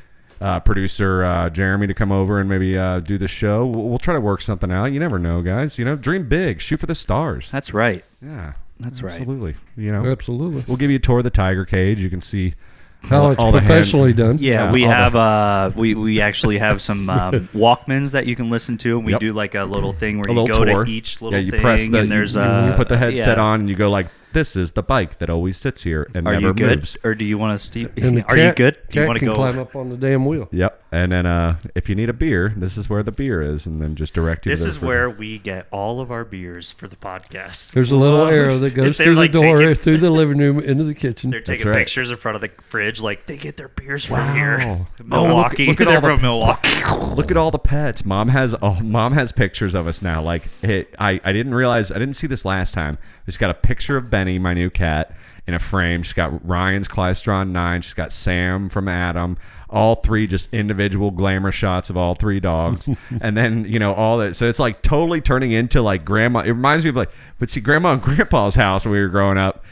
producer Jeremy to come over and maybe do the show, we'll try to work something out. You never know, guys. Dream big, shoot for the stars. That's right. Yeah, That's right. absolutely. Absolutely. We'll give you a tour of the tiger cage. You can see How it's all the hand- professionally done. Yeah, Yeah, we all have we actually have some Walkmans that you can listen to, and we Yep. do like a little thing where a you little go tour. to each little you thing, press the, and there's you put the headset yeah. on and you go like, this is the bike that always sits here and Are never you good, moves. or do you want to? And the Are you good? Do you Cat want to can go? climb up on the damn wheel. Yep. And then if you need a beer, this is where the beer is, and then just direct you. This to is where we get all of our beers for the podcast. There's a little arrow that goes They're through the like door, taking- through the living room, into the kitchen. They're taking right. pictures in front of the fridge, like they get their beers from here, Wow. Milwaukee. look at They're all the- from Milwaukee. Look at all the pets. Mom has pictures of us now. Like I didn't realize, I didn't see this last time. She's got a picture of Benny, my new cat, in a frame. She's got Ryan's Clystron 9. She's got Sam from Adam. All three just individual glamour shots of all three dogs. And then, all that. So it's like totally turning into like grandma. It reminds me of like, but see, grandma and grandpa's house when we were growing up,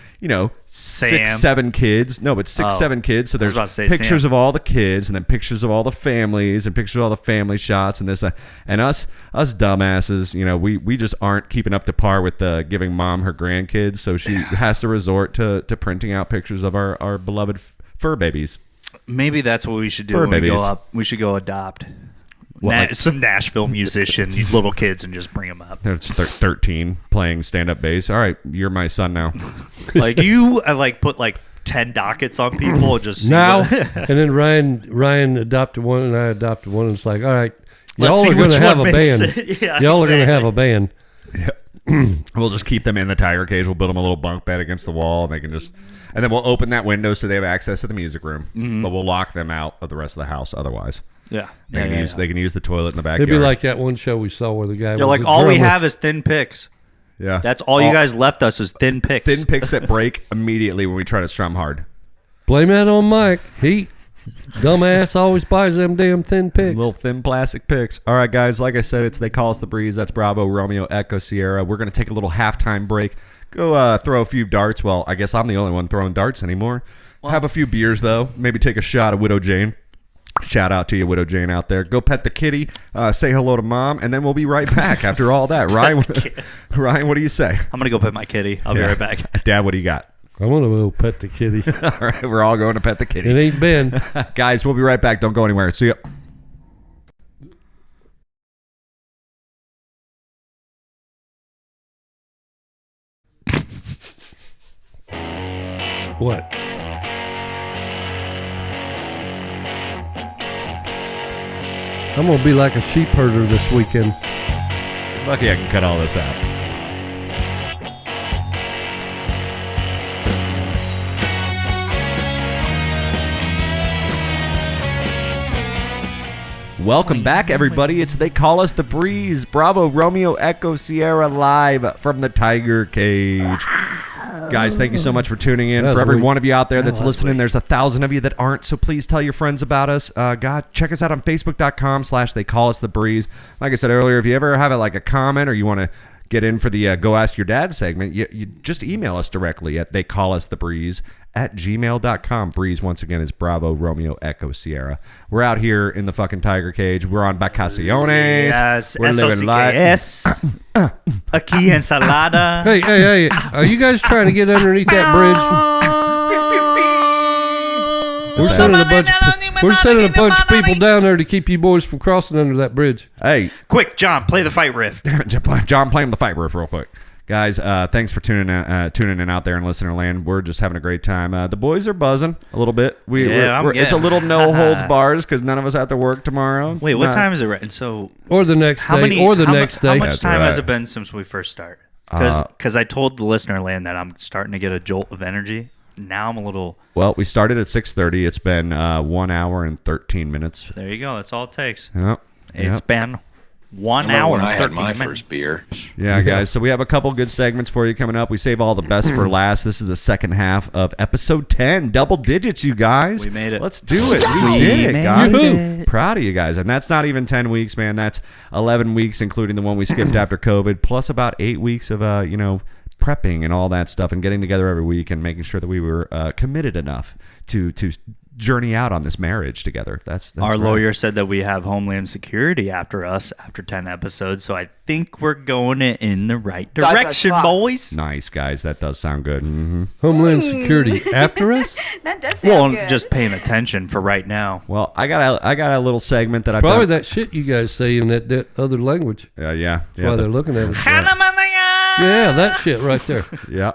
Sam. 6, 7 kids. No, but 6, Oh. 7 kids. So there's about to say pictures Sam. of all the kids, and then pictures of all the families, and pictures of all the family shots, and this, and us dumbasses. We just aren't keeping up to par with giving mom her grandkids, so she has to resort to printing out pictures of our beloved fur babies. Maybe that's what we should do Fur when we go babies. up. We should go adopt What? some Nashville musicians, these little kids, and just bring them up. It's 13 playing stand-up bass. All right, you're my son now. Like you, I like put like 10 dockets on people and just see now, what- and then Ryan adopted one, and I adopted one. And it's like, all right, Let's y'all see are going which to have a one makes band. it. Yeah, y'all are going to exactly. have a band. We'll just keep them in the tiger cage. We'll build them a little bunk bed against the wall, and they can just. And then we'll open that window so they have access to the music room. But we'll lock them out of the rest of the house. Otherwise, Yeah. they can use the toilet in the backyard. It'd be like that one show we saw where the guy They're was like, a all we drummer. have is thin picks. yeah, That's all you guys left us is thin picks. thin picks that break immediately when we try to strum hard. Blame that on Mike. He, dumbass, always buys them damn thin picks. Little thin plastic picks. All right, guys. Like I said, They Call Us the Breeze. That's Bravo, Romeo, Echo, Sierra. We're going to take a little halftime break. Go throw a few darts. Well, I guess I'm the only one throwing darts anymore. Have a few beers, though. Maybe take a shot of Widow Jane. Shout out to you, Widow Jane, out there. Go pet the kitty. Say hello to Mom, and then we'll be right back after all that. Ryan, what do you say? I'm going to go pet my kitty. I'll be right back. Dad, what do you got? I want to go pet the kitty. All right, we're all going to pet the kitty. It ain't Ben. Guys, we'll be right back. Don't go anywhere. See ya. What? I'm gonna be like a sheep herder this weekend. Lucky I can cut all this out. Welcome back, everybody. It's They Call Us the Breeze. Bravo, Romeo, Echo, Sierra, live from the Tiger Cage. Guys, thank you so much for tuning in. That For was every weak. one of you out there that's That was listening, weak. there's 1,000 of you that aren't, so please tell your friends about us. God, check us out on Facebook.com/They Call Us the Breeze. Like I said earlier, if you ever have a comment or you want to get in for the Go Ask Your Dad segment, you just email us directly at theycallusthebreeze@gmail.com. Breeze, once again, is Bravo, Romeo, Echo, Sierra. We're out here in the fucking Tiger Cage. We're on vacaciones. Yes, We're living life. S-O-C-K-S. Aquí ensalada. Hey! Are you guys trying to get underneath that bridge? We're sending a bunch of people down there to keep you boys from crossing under that bridge. Hey, Quick, John, play the fight riff. John, play him the fight riff real quick. Guys, thanks for tuning in out there in listener land. We're just having a great time. The boys are buzzing a little bit. It's a little no holds bars because none of us have to work tomorrow. Wait, what time is it? Right? So Or the next how day. many? Or the how next mu- How day. much That's time has right. it been since we first started? Because I told the listener land that I'm starting to get a jolt of energy. Now I'm a little. Well, we started at 6:30. It's been 1 hour and 13 minutes. There you go. That's all it takes. Yep. It's Yep. been 1 I remember hour when and I 13 had my minutes. first beer. Yeah, guys. So we have a couple good segments for you coming up. We save all the best for last. This is the second half of episode 10. Double digits, you guys. We made it. Let's do it. We We did it, made guys. it. Proud of you guys. And that's not even 10 weeks, man. That's 11 weeks, including the one we skipped after COVID, plus about 8 weeks of, prepping and all that stuff and getting together every week and making sure that we were committed enough to journey out on this marriage together. That's Our right. lawyer said that we have Homeland Security after us after 10 episodes, so I think we're going in the right direction, boys. Nice, guys. That does sound good. Mm-hmm. Homeland Security after us? That does sound Well, good. just paying attention for right now. Well, I got a little segment that I've Probably done. that shit you guys say in that other language. Yeah. That's why the- they're looking at us. Yeah, that shit right there. Yeah.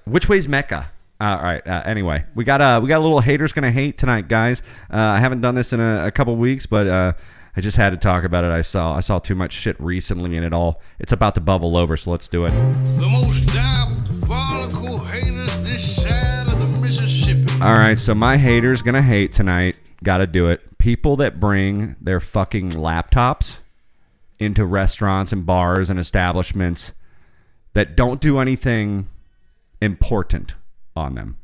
Which way's Mecca? All right. Anyway, we got a little haters gonna hate tonight, guys. I haven't done this in a couple weeks, but I just had to talk about it. I saw too much shit recently, and it's about to bubble over. So let's do it. The most diabolical haters this side of the Mississippi. All right. So my haters gonna hate tonight. Got to do it. People that bring their fucking laptops into restaurants and bars and establishments that don't do anything important on them.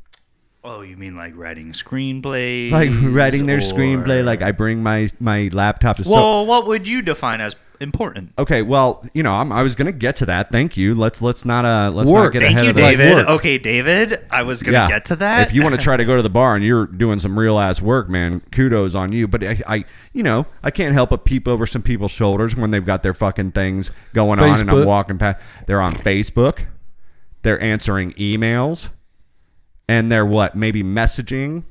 Oh, you mean like writing screenplays? Like writing their or- screenplay. Like I bring my laptop to. Well, what would you define as important? Okay, well, I was gonna get to that. Thank you. Let's not Work. get Thank ahead you, of the David. work. Okay, David, I was going to get to that. If you want to try to go to the bar and you're doing some real ass work, man, kudos on you. But I can't help but peep over some people's shoulders when they've got their fucking things going on, and I'm Facebook. walking past. They're on Facebook. They're answering emails, and they're maybe messaging.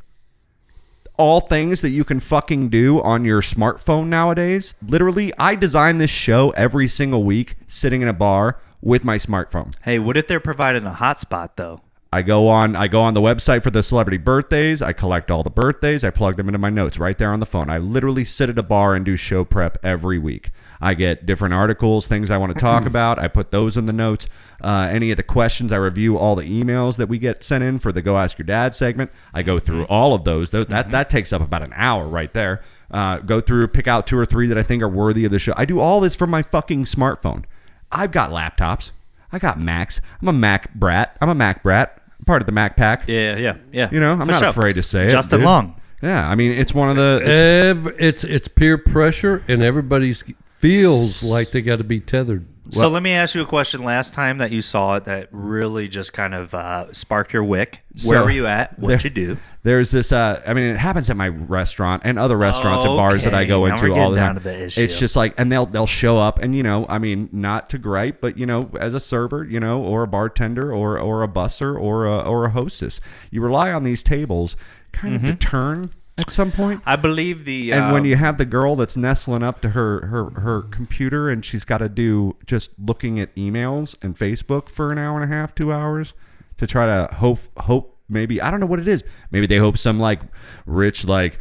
All things that you can fucking do on your smartphone nowadays. Literally, I design this show every single week sitting in a bar with my smartphone. Hey, what if they're providing a hotspot, though? I go on the website for the celebrity birthdays. I collect all the birthdays. I plug them into my notes right there on the phone. I literally sit at a bar and do show prep every week. I get different articles, things I want to talk about. I put those in the notes. Any of the questions, I review all the emails that we get sent in for the Go Ask Your Dad segment. I go through all of those. That takes up about an hour right there. Go through, pick out 2 or 3 that I think are worthy of the show. I do all this from my fucking smartphone. I've got laptops. I got Macs. I'm a Mac brat. Part of the Mac pack. Yeah. You know, I'm not afraid to say it. Justin dude. Long. Yeah, I mean, it's one of the... It's peer pressure, and everybody feels like they got to be tethered. So let me ask you a question. Last time that you saw it, that really just kind of sparked your wick. Where So, were you at? What'd you do? There's this, I mean, it happens at my restaurant and other restaurants and bars that I go now into we're all the getting time. down to the issue. It's just like, and they'll show up and, you know, I mean, not to gripe, but, you know, as a server, you know, or a bartender or a busser or a hostess, you rely on these tables kind of to turn at some point. I believe the... And when you have the girl that's nestling up to her computer and she's got to do just looking at emails and Facebook for an hour and a half, 2 hours to try to hope maybe, I don't know what it is. Maybe they hope some like rich, like,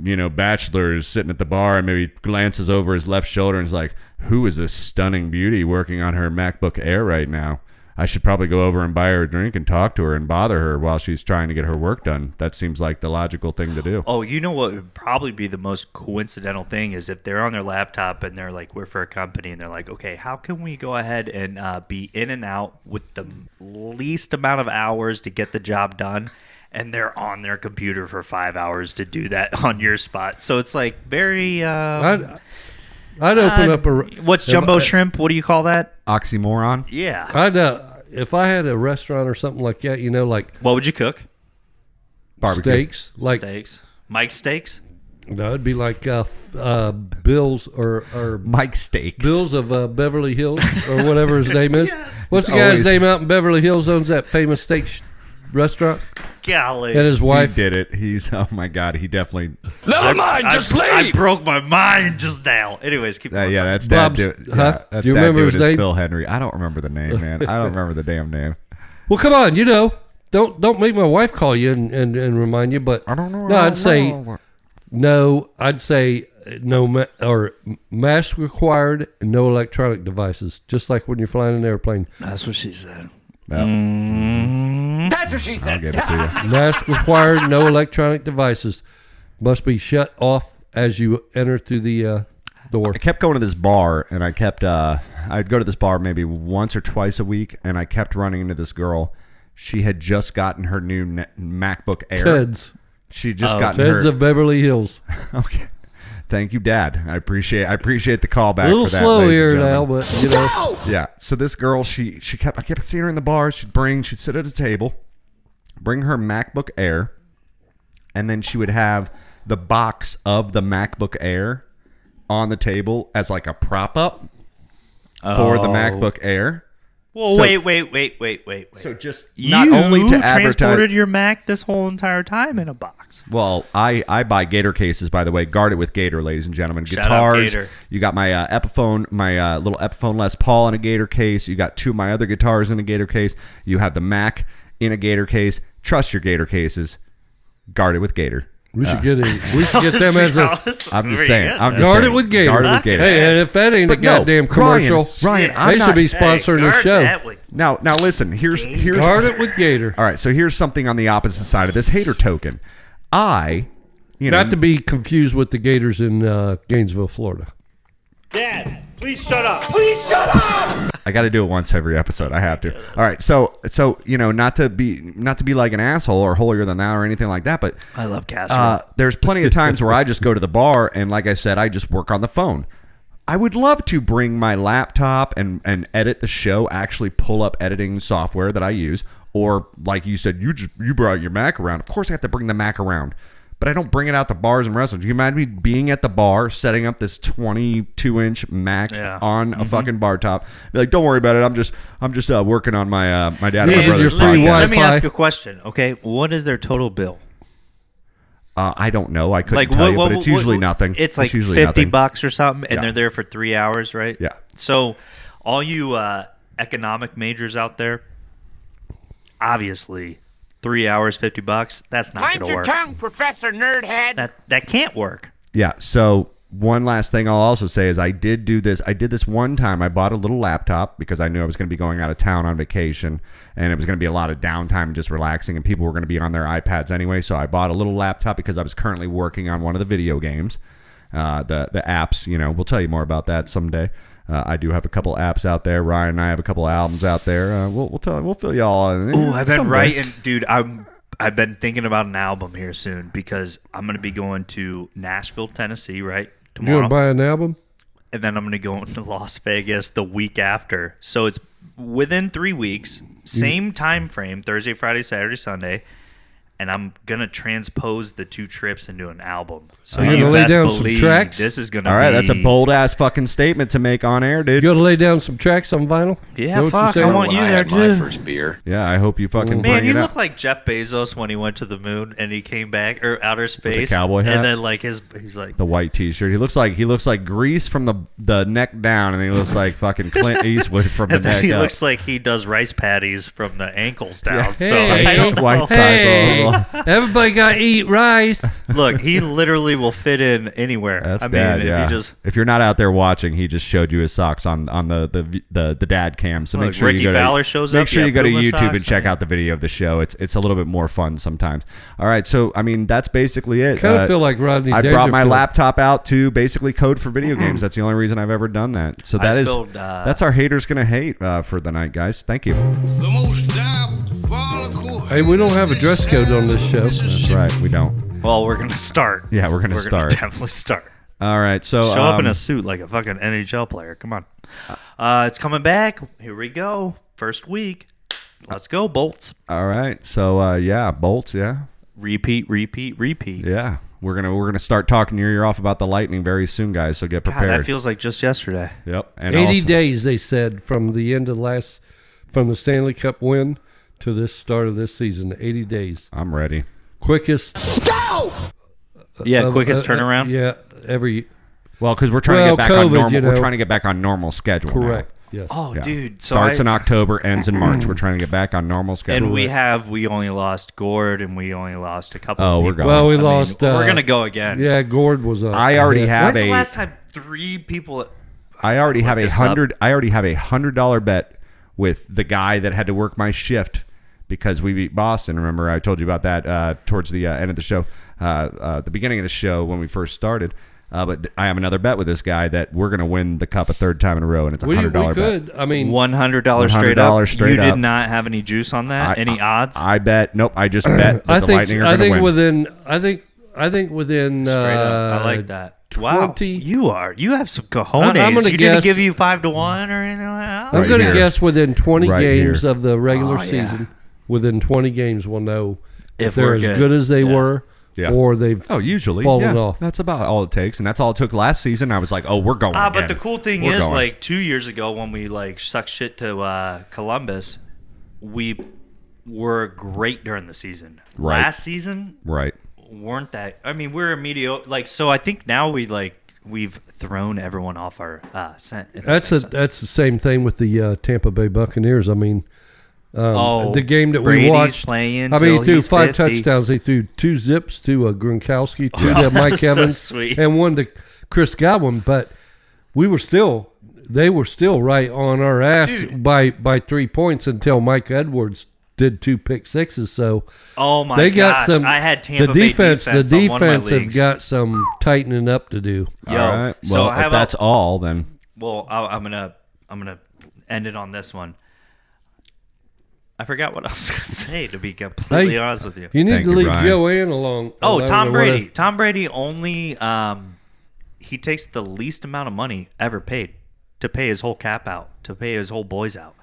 you know, bachelor is sitting at the bar and maybe glances over his left shoulder and is like, who is this stunning beauty working on her MacBook Air right now? I should probably go over and buy her a drink and talk to her and bother her while she's trying to get her work done. That seems like the logical thing to do. Oh, you know what would probably be the most coincidental thing is if they're on their laptop and they're like, we're for a company, and they're like, okay, how can we go ahead and be in and out with the least amount of hours to get the job done? And they're on their computer for 5 hours to do that on your spot. So it's like very... I'd open up a... What's jumbo shrimp? What do you call that? Oxymoron? Yeah. If I had a restaurant or something like that, you know, like What would you cook? Barbecue. steaks, like Steaks. Mike's Steaks? no, it'd be like Bill's or Mike Steaks. Bill's of Beverly Hills or whatever his name is. What's the He's guy's always- name out in Beverly Hills owns that famous steak restaurant? Golly. And his He wife. did it. He's, oh my God, he definitely... Never mind, just leave. I broke my mind just now. Anyways, keep going. yeah, Sorry. that's dad. Bob's- huh? That's Do you dad remember doing his his name? Phil Henry. I don't remember the name, man. I don't remember the damn name. Well, come on, you know, don't make my wife call you and remind you. But I don't know. no, I'd say no. I'd say no or mask required and no electronic devices. Just like when you're flying an airplane, That's what she said. That's what she I'll said. give it to you. mask required, no electronic devices. Must be shut off as you enter through the door. I kept going to this bar, and I'd go to this bar maybe once or twice a week, and I kept running into this girl. She had just gotten her new MacBook Air. Ted's She just gotten Ted's her. of Beverly Hills. Okay. Thank you, Dad. I appreciate the callback A little for that. slow ladies here and now, gentlemen. but you know. Yeah. So this girl, I kept seeing her in the bar. She'd sit at a table, bring her MacBook Air, and then she would have the box of the MacBook Air on the table as like a prop up for the MacBook Air. Well, So- wait. So just not You only to transported advertise. your Mac this whole entire time in a box. Well, I buy Gator cases, by the way. Guard it with Gator, ladies and gentlemen. Shout out Guitars. Gator. You got my Epiphone, my little Epiphone Les Paul in a Gator case. You got 2 of my other guitars in a Gator case. You have the Mac in a Gator case. Trust your Gator cases. Guard it with Gator. We should get them as a I'm just saying. Guard it with Gator. Guard it with Gator. Hey, and if that ain't a But no, goddamn commercial, Ryan, I'm they not- should be sponsoring the show. Now listen. Here's Guard it with Gator. all right. So here's something on the opposite side of this hater token. Not to be confused with the Gators in Gainesville, Florida. Dad, please shut up. I got to do it once every episode. I have to. All right. So you know, not to be like an asshole or holier than thou or anything like that, but I love casserole. there's plenty of times where I just go to the bar and, like I said, I just work on the phone. I would love to bring my laptop and edit the show, actually pull up editing software that I use, or like you said, you brought your Mac around. Of course I have to bring the Mac around, but I don't bring it out to bars and restaurants. You imagine me being at the bar, setting up this 22-inch Mac on a fucking bar top, be like, don't worry about it. I'm just working on my dad and my Using your brother's free podcast. Let me Wi-Fi. ask a question. Okay, what is their total bill? I don't know. I couldn't tell you, but it's usually nothing. It's like usually $50 nothing. bucks or something, and Yeah. they're there for 3 hours, right? Yeah. So, all you economic majors out there, obviously 3 hours, $50. That's not Mind going to your work. tongue, Professor Nerdhead. That can't work. Yeah. So one last thing I'll also say is I did do this. I did this one time. I bought a little laptop because I knew I was going to be going out of town on vacation, and it was going to be a lot of downtime and just relaxing, and people were going to be on their iPads anyway. So I bought a little laptop because I was currently working on one of the video games, the apps. We'll tell you more about that someday. I do have a couple apps out there. Ryan and I have a couple albums out there. We'll fill you all in. Ooh, I've been someday. writing, dude. I've been thinking about an album here soon because I'm going to be going to Nashville, Tennessee, right? You Tomorrow. want to buy an album? And then I'm going to go into Las Vegas the week after. So it's within 3 weeks, same time frame, Thursday, Friday, Saturday, Sunday. And I'm going to transpose the 2 trips into an album. So You're you gonna lay best down some believe tracks? this is going to be... All right, that's a bold-ass fucking statement to make on air, dude. You got to lay down some tracks on vinyl? Yeah, Is that what fuck, you're I saying? want you When I there, had my dude. first beer. Yeah, I hope you fucking Man, bring you it look up. like Jeff Bezos when he went to the moon and he came back, or outer space. cowboy hat? And then, like, he's like... The white T-shirt. He looks like Grease from the neck down, and he looks like fucking Clint Eastwood from the And then neck he up. looks like he does rice patties from the ankles down. Yeah. So I Hey, don't know. white Hey, side. everybody got to eat rice. Look, he literally will fit in anywhere. That's I mean, dad. if Yeah. you just If you're not out there watching, he just showed you his socks on the dad cam. So Look, make sure Ricky you go to, Fowler shows make up, sure yeah, you go to Puma YouTube and socks, check yeah. out the video of the show. It's a little bit more fun sometimes. All right, so I mean that's basically it. Kind of feel like Rodney I brought my Dangerfield. laptop out to basically code for video games. That's the only reason I've ever done that. So that's our haters gonna hate for the night, guys. Thank you. The most diabolical. Hey, we don't have a dress code on this show. That's right. We don't. well, we're gonna start. Yeah, we're gonna start. definitely start. All right. So Show up in a suit like a fucking NHL player. Come on. It's coming back. Here we go. First week. Let's go, Bolts. all right. So yeah, Bolts. Yeah. Repeat. Yeah, we're gonna start talking your ear off about the Lightning very soon, guys. So get God, prepared. that feels like just yesterday. Yep. And 80 also- days, they said, from the end of from the Stanley Cup win to this start of this season. 80 days. I'm ready. Quickest. Yeah, quickest turnaround. Yeah, every. Well, because we're trying to Well, get back on COVID, normal. you We're know. trying to get back on normal schedule. now. Correct. Yes. Oh, Yeah. dude. So Starts in October, ends in March. We're trying to get back on normal schedule. and we only lost Gord, and we only lost a couple. Oh, of we're people. going. Well, we I mean, lost. we're gonna go again. Yeah, Gord was. I already have When's a. the last time 3 people? I already have a this up? $100 bet with the guy that had to work my shift because we beat Boston. Remember, I told you about that towards the end of the show, the beginning of the show when we first started. But I have another bet with this guy that we're going to win the cup a third time in a row, and it's a We $100 bet. could. I mean, $100 straight up. $100 straight you up. did not have any juice on that. Any odds? I bet. Nope. I just bet that I the think. Lightning are I going to think win. within. I think within. Straight up. I like that. Wow, 20 you have some cojones. I'm gonna you guess- didn't give you 5-1 or anything like that. I'm Right going to here. guess within 20 Right games here. of the regular Oh, yeah. season. Within 20 games, we'll know if, If they're we're as good. good as they Yeah. were, Yeah. or they've. Oh, usually. fallen yeah. off. That's about all it takes, and that's all it took last season. I was like, oh, we're going. But again. the cool thing We're is, going. like 2 years ago when we like sucked shit to Columbus, we were great during the season. Right. Last season right. weren't that. I mean, we're a mediocre. Like, so I think now we've thrown everyone off our scent. if that That's makes sense. that's the same thing with the Tampa Bay Buccaneers. I mean, the game that Brady's we watched. playing. I mean, till he threw he's 5 50. touchdowns. They threw 2 zips to Gronkowski, 2 to Oh, Mike so Evans, sweet. and 1 to Chris Godwin. But they were still right on our ass Dude. by 3 points until Mike Edwards did 2 pick sixes. So Oh my they got gosh! some. I had Tampa the Bay defense. defense The on one of my defense have leagues. got some tightening up to do. Yo, all right. so Well, how if about- that's all, then Well, I'm gonna end it on this one. I forgot what I was gonna say. To be completely Hey, honest with you. You need Thank to you, leave Brian. Joanne along. Oh, I Tom don't know what Brady. Tom Brady only he takes the least amount of money ever paid to pay his whole cap out, to pay his whole boys out.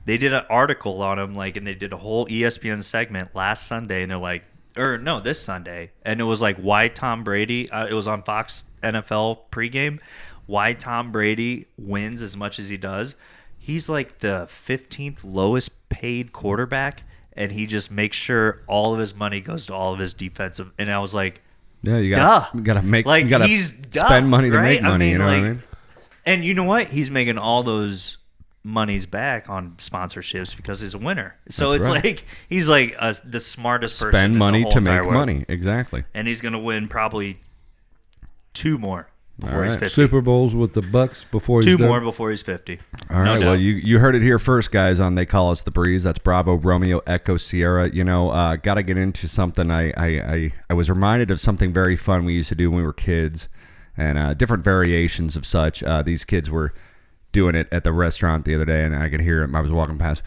They did an article on him, like, and they did a whole ESPN segment last Sunday, and they're like, or no, this Sunday, and it was like, why Tom Brady? It was on Fox NFL pregame. Why Tom Brady wins as much as he does? He's like the 15th lowest paid quarterback, and he just makes sure all of his money goes to all of his defensive. And I was like, yeah, you duh. got to make, Like, you got to he's spend dumb, money to right? make money. I mean, you know what I like- mean? and you know what? He's making all those money's back on sponsorships because he's a winner. So That's it's right. like he's like the smartest person. Spend in money the whole to entire make world. money. Exactly. And he's gonna win probably 2 more before he's right. 50. Super Bowls with the Bucks before he's 2 done. more before he's 50. All right. No Well, doubt. you heard it here first, guys. On They Call Us the Breeze. That's Bravo, Romeo, Echo, Sierra. You know, got to get into something. I was reminded of something very fun we used to do when we were kids, and different variations of such. These kids were doing it at the restaurant the other day, and I could hear them. I was walking past.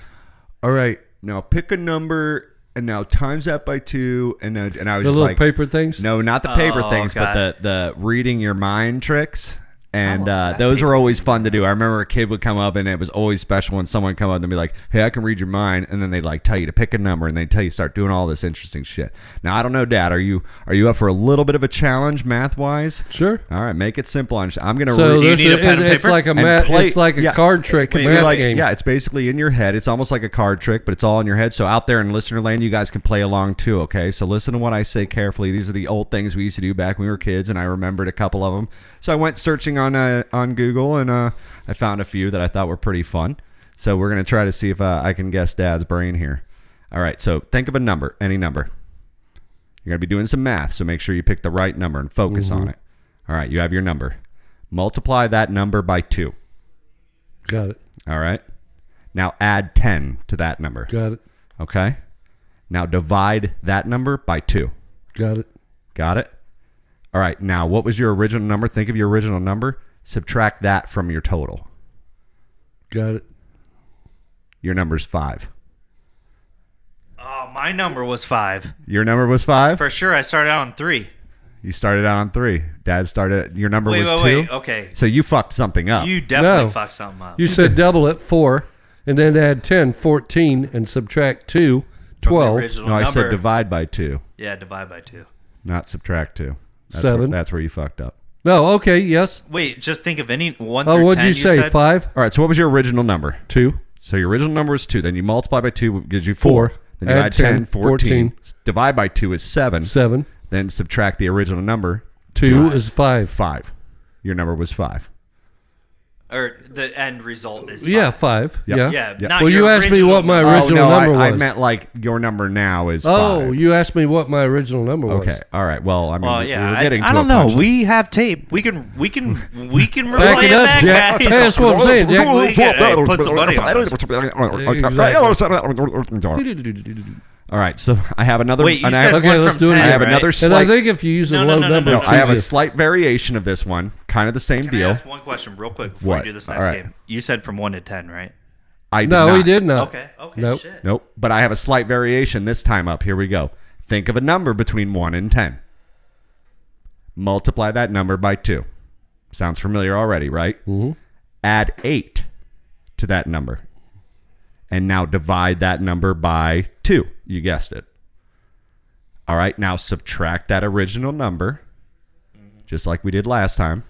All right, now pick a number. And now times that by 2, and I was The just little like, paper things? No, not the paper Oh, things, God. but the reading your mind tricks. And How long does that those take? are always fun to do. I remember a kid would come up, and it was always special when someone come up and be like, "Hey, I can read your mind," and then they'd like tell you to pick a number, and they tell you start doing all this interesting shit. Now, I don't know, Dad. Are you up for a little bit of a challenge, math wise? Sure. All right, make it simple. I'm gonna So read. you this need a pen and it's paper? like a And math. play- It's like a yeah. card trick, Wait, a math Like, game. yeah, it's basically in your head. It's almost like a card trick, but it's all in your head. So out there in listener land, you guys can play along too, okay? So listen to what I say carefully. These are the old things we used to do back when we were kids, and I remembered a couple of them. So I went searching on Google, and I found a few that I thought were pretty fun. So we're going to try to see if I can guess Dad's brain here. All right, so think of a number, any number. You're going to be doing some math, so make sure you pick the right number and focus on it. All right, you have your number. Multiply that number by 2. Got it. All right. Now add 10 to that number. Got it. Okay. Now divide that number by 2. Got it. Got it? All right. Now, what was your original number? Think of your original number. Subtract that from your total. Got it. Your number's 5. Oh, my number was 5. Your number was 5? For sure, I started out on 3. You started out on 3. Dad started, your number was 2? Wait. Okay. So you fucked something up. You definitely No. fucked something up. You said double it, 4, and then add 10, 14, and subtract 2, From the 12. original No, I number. said divide by 2, Yeah, divide by 2. not subtract 2. That's 7. That's where you fucked up. No, okay, yes. Wait, just think of any 1 Oh, through what'd 10 you say? said? 5, All right. So what was your original number? 2, So your original number is 2. Then you multiply by 2 gives you 4. 4. Then you Add add 10, 10, 14. Divide by 2 is 7. 7, Then subtract the original number. 2 is 5. 5. Your number was 5. Or the end result is 5. Yeah, 5. Yep. Yeah. Yeah, Yeah. not Well, your you asked me original what my number. original number I was. meant like your number now is 5. Oh, you asked me what my original number was. Okay. All right. Well, I mean, Well, yeah, we're getting I to don't a know. punch. We have tape. We can replay Back it up, back, Jack. guys. That's what I'm saying, Jack. Hey, put some money on this. All right. So I have another. Wait, you and I said have, Okay, 1 let's from do it 10, I have again. another right? And I slight. think if you use a No, low no, no, number, no, it's I have a easier. slight variation of this one, kind of the same Can I deal. ask one question real quick before What? we do this All next right. game? You said from 1 to 10, right? I did No, not. he did not. Okay. Nope. Shit. Nope. But I have a slight variation this time up. Here we go. Think of a number between 1 and 10. Multiply that number by 2. Sounds familiar already, right? Mm-hmm. Add 8 to that number. And now divide that number by 2. You guessed it. All right. Now subtract that original number, just like we did last time.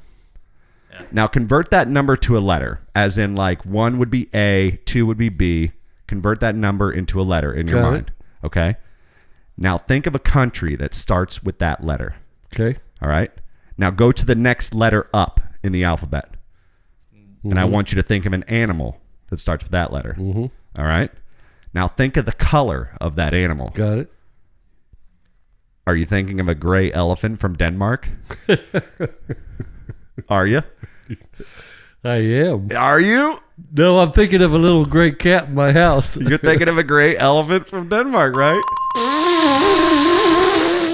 Yeah. Now convert that number to a letter, as in like 1 would be A, 2 would be B. Convert that number into a letter in your Got it. mind. Okay? Now think of a country that starts with that letter. Okay. All right? Now go to the next letter up in the alphabet. And I want you to think of an animal that starts with that letter. Mm-hmm. All right? Now think of the color of that animal. Got it. Are you thinking of a gray elephant from Denmark? Are you? I am. Are you? No, I'm thinking of a little gray cat in my house. You're thinking of a gray elephant from Denmark, right?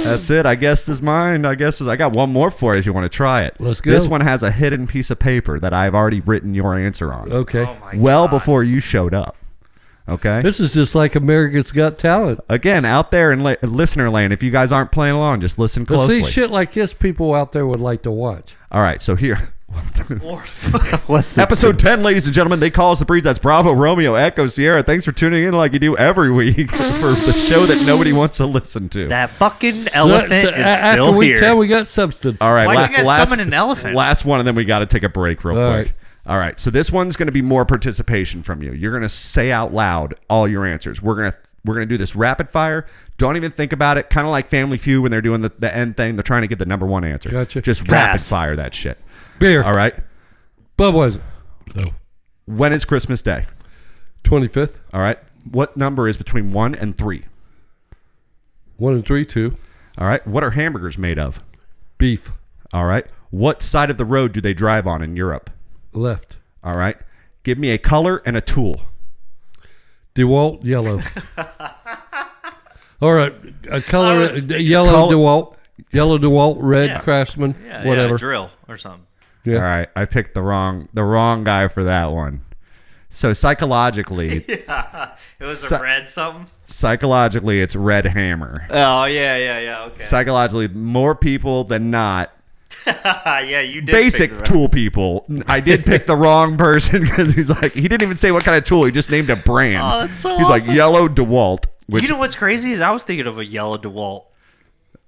That's it. I guessed is mine. I got one more for you if you want to try it. Let's go. This one has a hidden piece of paper that I've already written your answer on. Okay. Oh my Well God. before you showed up. Okay? This is just like America's Got Talent. Again, out there in listener land, if you guys aren't playing along, just listen But closely. see, shit like this, people out there would like to watch. All right, so here. Listen. Episode 10, ladies and gentlemen. They Call Us the Breeze. That's Bravo, Romeo, Echo, Sierra. Thanks for tuning in like you do every week for the show that nobody wants to listen to. That fucking elephant is after still we here. tell we got substance. All right, Why'd you guys summon an elephant? Last one, and then we got to take a break real All quick. right. All right, so this one's going to be more participation from you. You're going to say out loud all your answers. We're going to do this rapid fire. Don't even think about it. Kind of like Family Feud when they're doing the end thing. They're trying to get the number one answer. Gotcha. Just rapid Pass. fire that shit. Beer. All right. Budweiser. No. When is Christmas Day? 25th. All right. What number is between 1 and 3? 1 and 3, 2. All right. What are hamburgers made of? Beef. All right. What side of the road do they drive on in Europe? Left. All right. Give me a color and a tool. DeWalt, yellow. All right. A color, yellow Color- DeWalt. Yellow DeWalt, red Yeah. Craftsman, Yeah, whatever. Yeah, drill or something. Yeah. All right. I picked the wrong guy for that one. So psychologically, It was So- a red something. psychologically, it's red hammer. Oh yeah. Okay. Psychologically, more people than not, Yeah, you did. basic pick the tool people. I did pick the wrong person because he didn't even say what kind of tool. He just named a brand. Oh, that's so He's awesome. like yellow DeWalt. Which You know what's crazy is I was thinking of a yellow DeWalt.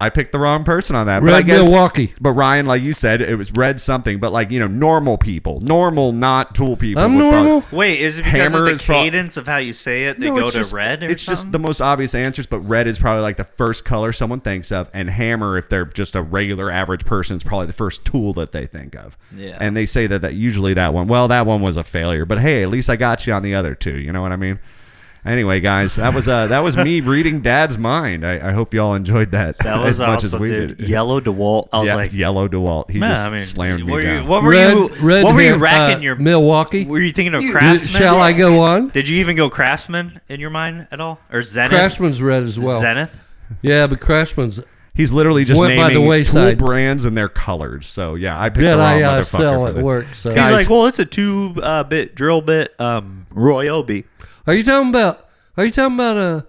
I picked the wrong person on that. But Red I guess, Milwaukee. But Ryan, like you said, it was red something. But like, normal people, not tool people. I'm would probably- normal. Wait, is it because Hammer of the is pro- cadence of how you say it? They No, go it's to just- red or It's just something? the most obvious answers, but red is probably like the first color someone thinks of, and hammer, if they're just a regular average person, is probably the first tool that they think of. Yeah. And they say that usually that one was a failure, but hey, at least I got you on the other two. You know what I mean? Anyway, guys, that was me reading Dad's mind. I hope y'all enjoyed that. That was as much as awesome, we dude. did. Yellow DeWalt. I was Yeah, like, yellow DeWalt. He man, just I mean, slammed me what were you- down. What were Red, you? red What were you hand, racking your? Milwaukee? Were you thinking of Craftsman? Shall I go on? Did you even go Craftsman in your mind at all, or Zenith? Craftsman's red as well. Zenith. Yeah, but Craftsman's He's literally just Went by naming the wayside. tool brands and they're colored. So yeah, I picked that the wrong I motherfucker sell for at this. work. So He's like, well, it's a 2-bit drill bit, Ryobi. Are you talking about a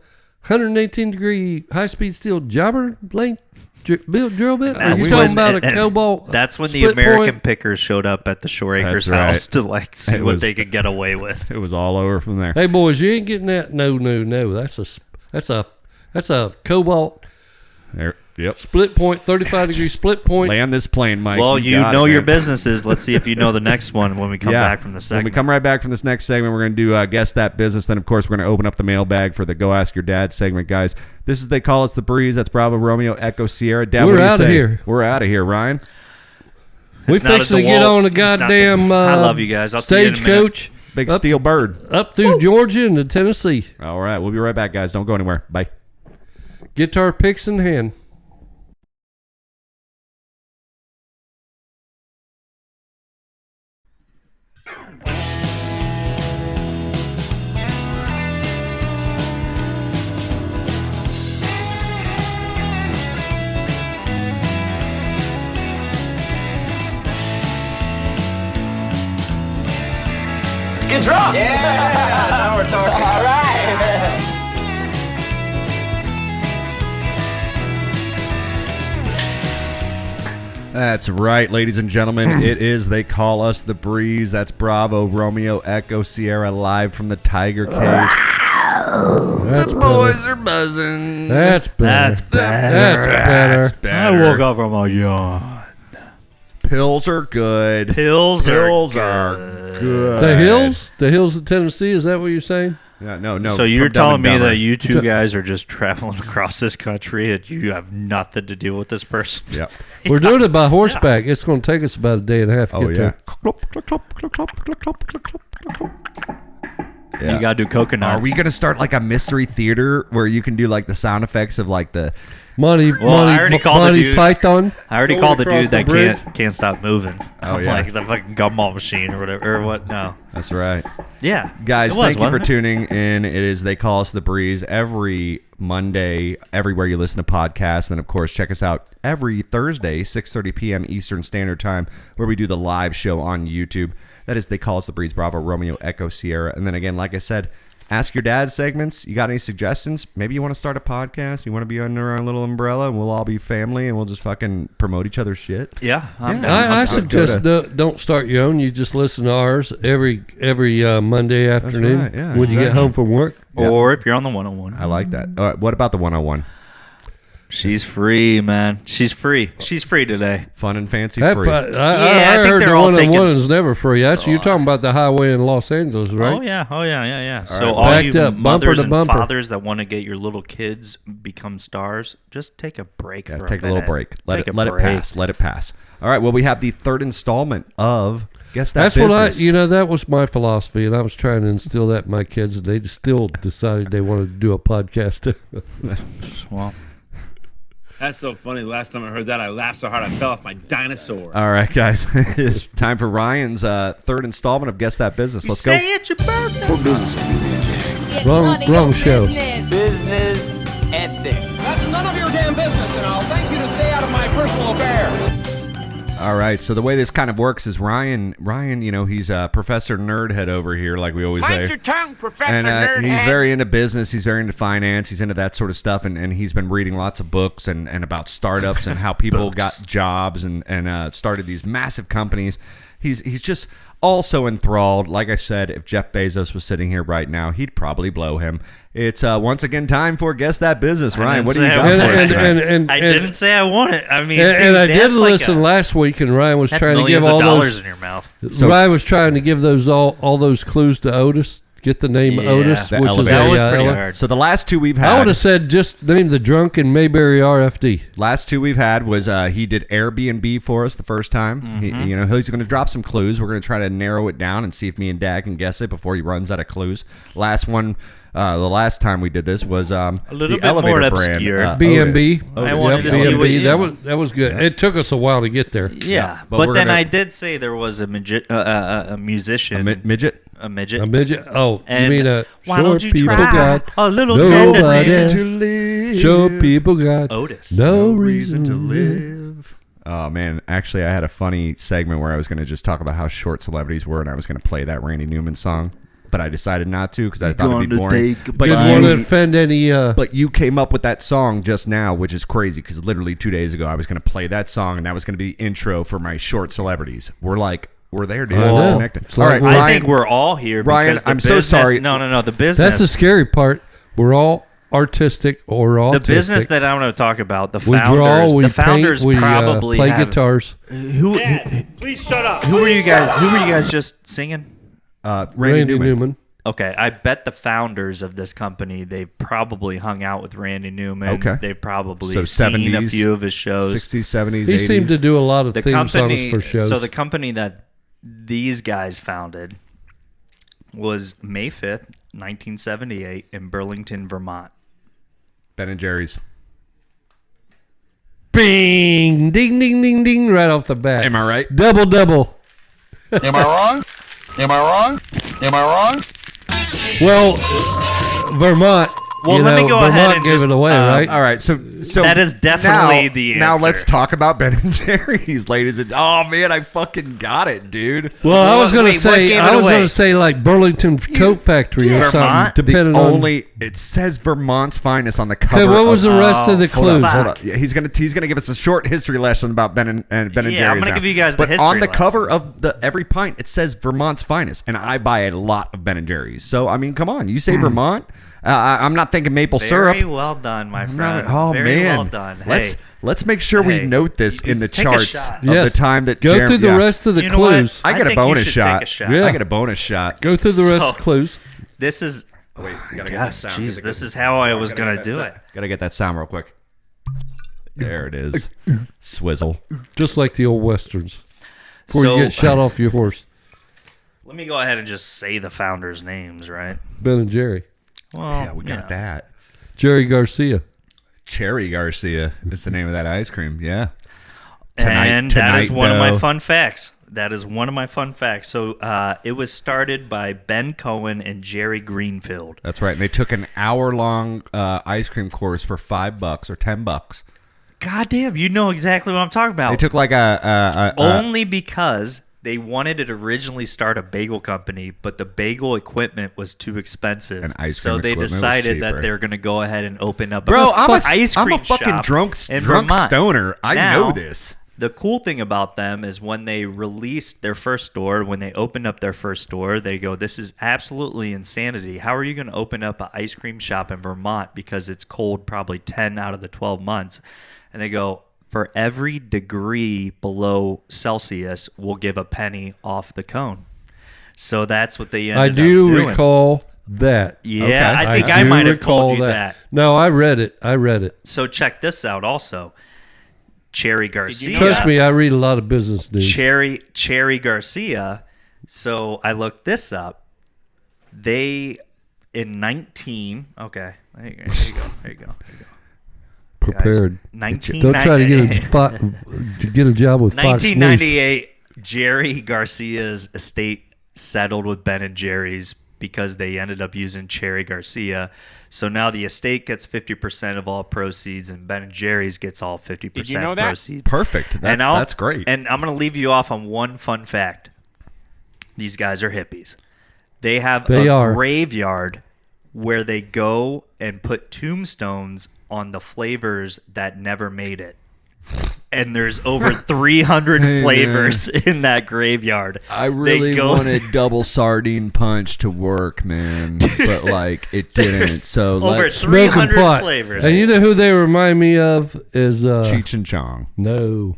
118 degree high speed steel jobber length drill bit? Are you talking about a Cobalt? That's when the split American point? Pickers showed up at the Shore Acres That's right. house to like see It what was- they could get away with. It was all over from there. Hey boys, you ain't getting that. No. That's a Cobalt There, yep. split point, 35 degree split point. Land this plane, Mike. Well, you got know it, your man. businesses. Let's see if you know the next one when we come back from the When segment. we come right back from this next segment, we're going to do Guess That Business. Then, of course, we're going to open up the mailbag for the Go Ask Your Dad segment, guys. This is They Call Us the Breeze. That's Bravo, Romeo, Echo, Sierra. Dad, We're what do you outta say? here. We're out of here, Ryan. We It's not a fixing to get DeWalt. on a It's not goddamn I love you guys. I'll see you in a minute. stagecoach Big Up- steel bird. up through Georgia into Tennessee. All right. We'll be right back, guys. Don't go anywhere. Bye. Guitar picks in hand. Get drunk. Yeah. Now we're talking. All right. That's right, ladies and gentlemen. It is They Call Us the Breeze. That's Bravo, Romeo, Echo, Sierra, live from the Tiger Cage. That's Boys are buzzing. That's better. That's better. That's better. That's better. I woke up from a yawn. Pills are good. Pills are good. The hills of Tennessee. Is that what you're saying? Yeah, no. So you're from Dumb telling and me Dumber. that you two guys are just traveling across this country and you have nothing to do with this person? Yep. We're doing it by horseback. It's going to take us about a day and a half to Oh get yeah. You got to do coconuts. Are we gonna start like a mystery theater where you can do like the sound effects of like the? Monty, Well, I already called the Monty dude. Python. I already Going called the across dude the that bridge. can't stop moving. Oh, I'm yeah. like the fucking gumball machine or whatever. Or what? No. That's right. Yeah. Guys, It was, thank you for wasn't it? tuning in. It is They Call Us the Breeze every Monday, everywhere you listen to podcasts. And, of course, check us out every Thursday, 6:30 p.m. Eastern Standard Time, where we do the live show on YouTube. That is They Call Us the Breeze, Bravo, Romeo, Echo, Sierra. And then, again, like I said, Ask Your Dad segments. You got any suggestions? Maybe you want to start a podcast. You want to be under our little umbrella, and we'll all be family, and we'll just fucking promote each other's shit. Yeah. I'm Yeah. down. I I'll suggest go don't start your own. You just listen to ours every Monday afternoon right, yeah, when you get exactly. home from work. Or if you're on the 101. I like that. All right, what about the 101? She's free, man. She's free. She's free today. Fun and fancy That free. I I think heard they're the all 101 taking- is never free. That's you're talking about the highway in Los Angeles, right? Oh yeah. So right. all Backed you up, bumper mothers to and bumper. fathers that want to get your little kids become stars, just take a break. Yeah, for take a little minute. break. Let Take it a let it break. pass. Let it pass. All right. Well, we have the third installment of Guess that That's business. what that was my philosophy, and I was trying to instill that in my kids, and they still decided they wanted to do a podcast. Well, That's so funny. Last time I heard that, I laughed so hard I fell off my dinosaur. All right, guys. It's time for Ryan's third installment of Guess That Business. Let's go. say it's your birthday. What business are you in? It's Wrong- none of wrong your show. business. Business ethics. That's none of your damn business, and I'll thank you to stay out of my personal affairs. All right. So the way this kind of works is Ryan, he's a Professor Nerdhead over here, like we always say. Bite your tongue, Professor And Nerdhead. he's very into business. He's very into finance. He's into that sort of stuff. And he's been reading lots of books and about startups and how people got jobs and started these massive companies. He's just also enthralled. Like I said, if Jeff Bezos was sitting here right now, he'd probably blow him. It's once again time for Guess That Business. Ryan, what do you got for us tonight? I didn't say I want it. I mean, and I did that's like listen last week, and Ryan was that's trying to give millions of all dollars those. in your mouth. Ryan was trying to give those all those clues to Otis. Get the name Yeah, Otis, the which is elevator. That was pretty ele- hard. So the last two we've I had. would have said just name the drunk in Mayberry RFD. Last two we've had was he did Airbnb for us the first time. Mm-hmm. He's going to drop some clues. We're going to try to narrow it down and see if me and Dad can guess it before he runs out of clues. The last time we did this was little the bit elevator more brand, obscure. B&B. I Otis. wanted to see what B&B. you- That was good. It took us a while to get there. Yeah, but but we're then gonna- I did say there was a musician, midget. a midget. A midget. Oh, And you mean why short don't you people try got a little nobody tenderness? to live. Short people got Otis. no reason to live. Oh man, actually, I had a funny segment where I was going to just talk about how short celebrities were, and I was going to play that Randy Newman song, but I decided not to because I thought it'd be boring. But Didn't want to offend any. But you came up with that song just now, which is crazy because literally 2 days ago I was going to play that song, and that was going to be the intro for my short celebrities. We're there, dude. I know. We're connected. It's All like right, we're- I think we're all here. Ryan, because the I'm so business- sorry. No, the business. That's the scary part. We're all artistic or autistic. the business that I'm going to talk about. The we founders. draw, we the founders paint, we probably play have, guitars. Please shut up. Who were you guys just singing? Randy Newman. Okay, I bet the founders of this company, they've probably hung out with Randy Newman. Okay. They've probably So seen a 70s, few of his shows. 60s, 70s, He 80s. seemed to do a lot of The theme company, songs for shows. so the company that these guys founded was May 5th, 1978 in Burlington, Vermont. Ben and Jerry's. Bing, ding, ding, ding, ding, right off the bat. Am I right? Double, double. Am I wrong? Am I wrong? Am I wrong? Well, Vermont. Well, let me go Vermont ahead and gave just, it away, right? All right, so That is definitely the Now answer. let's talk about Ben and Jerry's, ladies and oh man, I fucking got it, dude. Well, I was gonna wait, what say, gave it I was away? gonna say like Burlington Coat Factory or Vermont? something, depending on. It says Vermont's finest on the cover. Okay, what was of, the rest of the Hold clues? on. Yeah, he's gonna give us a short history lesson about Ben and Jerry's. Yeah, I'm gonna now. give you guys the but history on the lesson. cover of the every pint, it says Vermont's finest, and I buy a lot of Ben and Jerry's. So I mean, come on, you say Vermont? I'm not thinking maple Very syrup. well done, my I'm friend. not- oh Very man, well done. Hey, let's make sure we Hey, note this in the take a charts shot. of Yes. the time that Go Jeremy, through the rest of the You know what? clues. I get a think you bonus should shot. take a shot. Yeah. I get a bonus shot. Go through the rest So- of the clues. this is. Wait, Yes, jeez, this is how I was gonna do it. Gotta get that sound real quick. There it is. Swizzle. Just like the old westerns. Before So- you get shot off your horse. Let me go ahead and just say the founders' names, right? Ben and Jerry. Well, Yeah, we got that. Jerry Garcia. Cherry Garcia is the name of that ice cream. Yeah. And that is Tonight, one of my though. fun facts. That is one of my fun facts. So it was started by Ben Cohen and Jerry Greenfield. That's right. And they took an hour-long ice cream course for $5 or $10. God damn, you know exactly what I'm talking about. They took like a Only because they wanted to originally start a bagel company, but the bagel equipment was too expensive. And ice so cream they equipment was decided that cheaper. they were going to go ahead and open up Bro, I'm a ice cream fucking shop drunk in Vermont. stoner. I Now, know this. The cool thing about them is when they released their first store, when they opened up their first store, they go, this is absolutely insanity. How are you going to open up an ice cream shop in Vermont because it's cold probably 10 out of the 12 months? And they go, for every degree below Celsius, we'll give a penny off the cone. So that's what they ended I up do doing. recall that. Yeah, Okay. I think I do might have recall told you that. No, I read it. So check this out also. Cherry Garcia. Trust me, I read a lot of business news. Cherry Garcia. So I looked this up. They in 19. Okay, there you go. Prepared. Guys, Don't try to get a job with Fox News. 1998. Jerry Garcia's estate settled with Ben and Jerry's because they ended up using Cherry Garcia. So now the estate gets 50% of all proceeds, and Ben and Jerry's gets all 50% Did you know that? proceeds. Perfect. That's great. And I'm going to leave you off on one fun fact. These guys are hippies. They have graveyard where they go and put tombstones on the flavors that never made it. And there's over 300 flavors in that graveyard. I really wanted double sardine punch to work, man, but like it didn't. So over let's 300 pot. flavors. And you know who they remind me of is Cheech and Chong. No,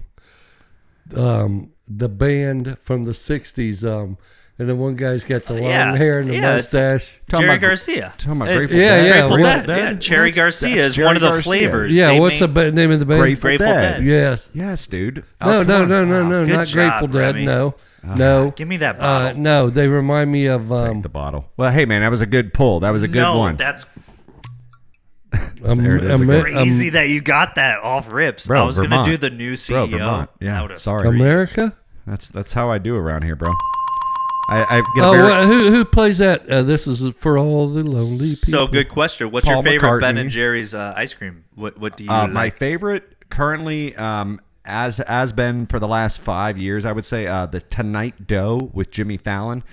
the band from the '60s. And the one guy's got the long hair and the mustache. Jerry Garcia. Talking about It's Grateful Dead. Grateful Dead. Yeah, Cherry Garcia is Jerry one of the Garcia. flavors. Yeah, They what's the name of the band? Grateful Dead. Yes. Yes, dude. No, come on. no, Good not job, Grateful Dead. Remy. No. Give me that bottle. No, they remind me of. Take the bottle. Well, hey, man, that was a good pull. That was a good one. That's There it is again. crazy that you got that off rips. Bro, I was going Vermont. to do the new CEO. Bro, Vermont. Yeah, I would've- sorry. America? That's how I do around here, bro. I get a very, who plays that? This is for all the lonely people. So good question. What's Paul your favorite Ben McCartney. and Jerry's ice cream? What do you my like? favorite currently, as been for the last 5 years, I would say the Tonight Dough with Jimmy Fallon.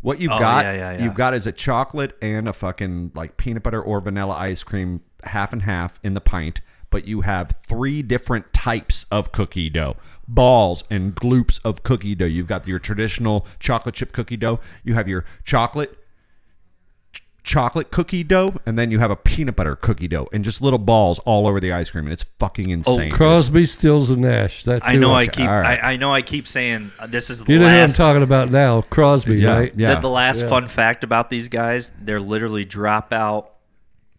What you've you've got is a chocolate and a fucking like peanut butter or vanilla ice cream half and half in the pint, but you have 3 different types of cookie dough. Balls and gloops of cookie dough. You've got your traditional chocolate chip cookie dough. You have your chocolate cookie dough, and then you have a peanut butter cookie dough, and just little balls all over the ice cream, and it's fucking insane. Crosby, Stills, and Nash. That's I know. who I know. I keep saying this is the You know who I'm last. talking about now? Crosby, right? Yeah. The last fun fact about these guys, they're literally dropout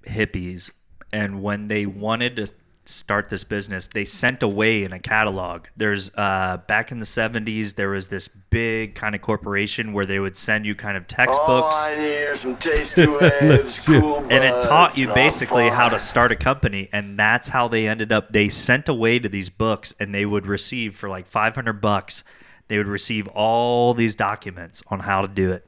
hippies, and when they wanted to start this business, they sent away in a catalog. There's back in the 70s, there was this big kind of corporation where they would send you kind of textbooks, All I need are some tasty waves, cool and it buzz, taught you and basically I'm how to fine. start a company. And that's how they ended up. They sent away to these books, and they would receive for like $500. They would receive all these documents on how to do it.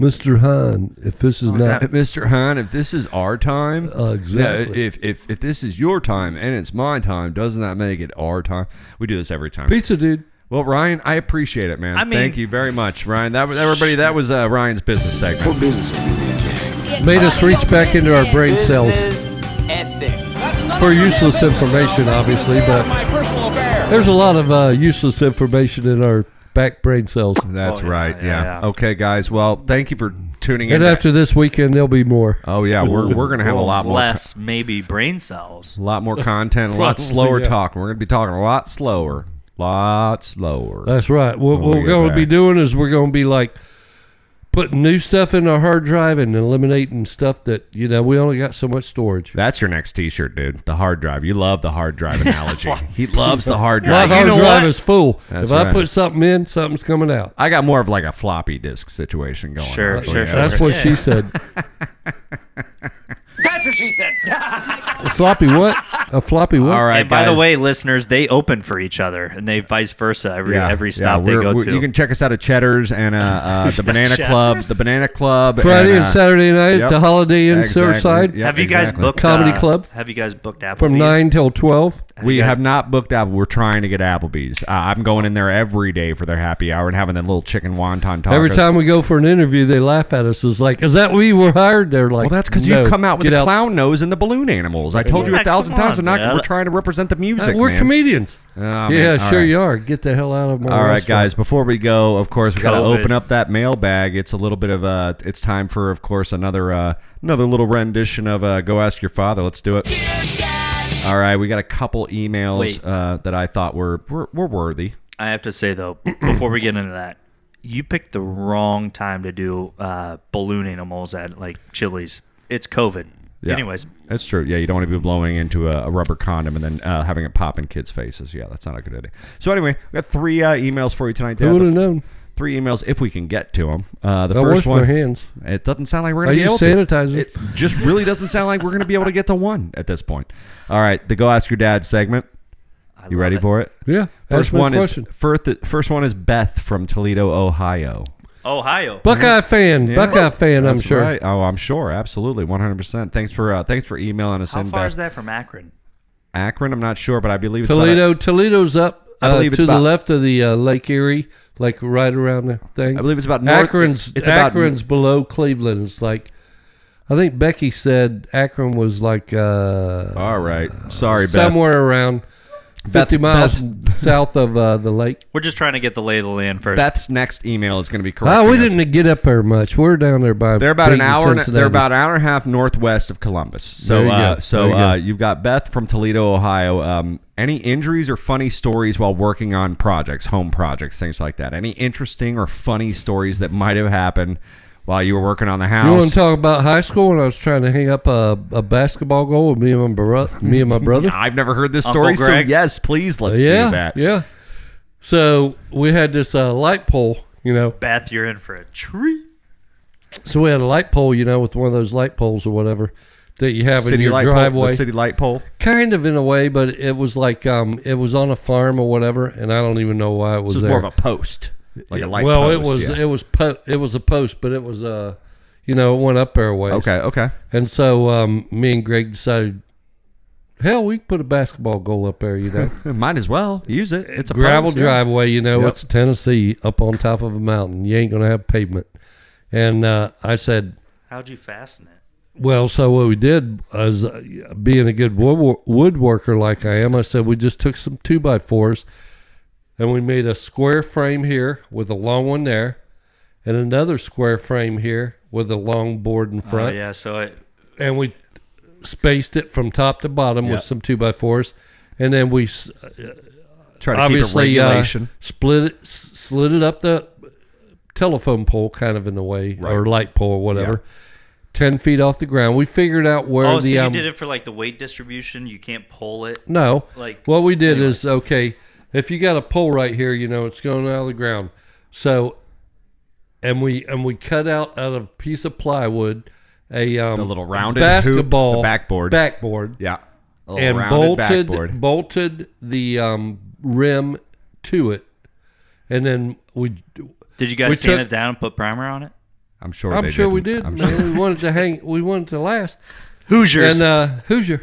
Mr. Hahn, if this is not... Mr. Hahn, if this is our time, exactly. yeah, if this is your time and it's my time, doesn't that make it our time? We do this every time. Pizza, dude. Well, Ryan, I appreciate it, man. I mean- Thank you very much, Ryan. That was everybody. That was Ryan's business segment. Made us reach back into our brain cells for useless information, obviously, but My personal affair. there's a lot of useless information in our back brain cells. That's Oh, yeah, right. yeah, Yeah. yeah. Okay, guys. Well, thank you for tuning in. And after this weekend, there'll be more. Oh yeah, we're gonna have a lot more. Less maybe brain cells. A lot more content, a lot Probably, slower yeah. talking. We're going to be talking a lot slower. That's right. What When we we're get going to be back. doing is we're going to be like putting new stuff in our hard drive and eliminating stuff that, we only got so much storage. That's your next T-shirt, dude. The hard drive. You love the hard drive analogy. He loves the hard My drive. hard You know drive what? is full. That's if I right. put something in, something's coming out. I got more of like a floppy disk situation going Sure, on. sure, That's what she said. That's what she said. A floppy what? A floppy what? All right, And by the guys. way, listeners, they open for each other, and they vice versa every stop they go to. You can check us out at Cheddar's and the Banana Club. The Banana Club. Friday and Saturday night yep. at the Holiday Inn Exactly. Surfside Yep, have you guys exactly. booked Comedy Club? Have you guys booked Applebee's? From 9 till 12. We you guys- have not booked Apple. We're trying to get Applebee's. I'm going in there every day for their happy hour and having that little chicken wonton tacos. Every time we go for an interview, they laugh at us. It's like, is that we were hired? They're like, Well, that's because no, you come out with get the out. clown nose and the balloon animals. I told you Yeah, 1,000 come times. on, We're man. trying to represent the music. We're man. comedians. Oh, yeah, man. All sure right. you are. Get the hell out of my All right, restaurant. guys. Before we go, of course, we got to COVID. open up that mailbag. It's a little bit of it's time for, of course, another little rendition of Go Ask Your Father. Let's do it. All right, we got a couple emails Wait. that I thought were worthy. I have to say though, before we get into that, you picked the wrong time to do balloon animals at like Chili's. It's COVID. Yeah. Anyways, that's true. Yeah, you don't want to be blowing into a rubber condom and then having it pop in kids' faces. Yeah, that's not a good idea. So anyway, we got 3 emails for you tonight, Dad. Who would have known? 3 emails if we can get to them. The I first wash one. my hands. It doesn't sound like we're I going to be use able to. sanitizer. It just really doesn't sound like we're going to be able to get to one at this point. All right, the Go Ask Your Dad segment. You ready for it? Yeah. First ask me a one question. first one is Beth from Toledo, Ohio. Ohio. Buckeye fan. Yeah. Buckeye fan, I'm That's sure. right. Oh, I'm sure. Absolutely. 100%. Thanks for emailing us How in, far Beth. is that from Akron? Akron, I'm not sure, but I believe it's Toledo's up I believe it's to the about- left of the Lake Erie, like right around the thing. I believe it's about north. Akron's below Cleveland. It's like, I think Becky said Akron was like All right. Sorry, Beth. somewhere around 50 miles south of the lake. We're just trying to get the lay of the land first. Beth's next email is going to be correct. Oh, we didn't get up there much. We're down there by. They're about an Dayton, hour. Cincinnati. They're about an hour and a half northwest of Columbus. So, There you go. There you go. You've got Beth from Toledo, Ohio. Any injuries or funny stories while working on projects, home projects, things like that? Any interesting or funny stories that might have happened while you were working on the house? You want to talk about high school when I was trying to hang up a basketball goal with me and my brother? I've never heard this Uncle story, so Greg? yes, please let's yeah, do that. Yeah. So we had this light pole, Beth, you're in for a treat. So we had a light pole, with one of those light poles or whatever that you have in City your light driveway. pole, the city light pole. Kind of in a way, but it was like it was on a farm or whatever, and I don't even know why it was This is there. more of a post, like a light well, post. it was a post, but it was it went up there a ways. Okay. And so me and Greg decided, hell, we can put a basketball goal up there, Might as well use it. It's a gravel post, yeah. driveway, Yep. It's Tennessee up on top of a mountain. You ain't gonna have pavement. And I said, How'd you fasten it? well, so what we did was, being a good woodworker like I am, I said we just took some 2x4s and we made a square frame here with a long one there, and another square frame here with a long board in front. Oh, yeah. So And we spaced it from top to bottom with some 2x4s, and then we Try to obviously keep a regulation. slid it up the telephone pole, kind of in a way, Right. or light pole or whatever. 10 feet off the ground. We figured out where so the you did it for like the weight distribution. You can't pull it. no. Like What we did is, okay, if you got a pole right here, it's going out of the ground. So, and we cut out of a piece of plywood a The little rounded basketball hoop, the backboard, Yeah. A little and rounded backboard. bolted the rim to it, and then Did you guys we sand took- it down and put primer on it? I'm sure we did. I'm Man, sure. we wanted to hang. We wanted to last. Hoosiers. And Hoosier.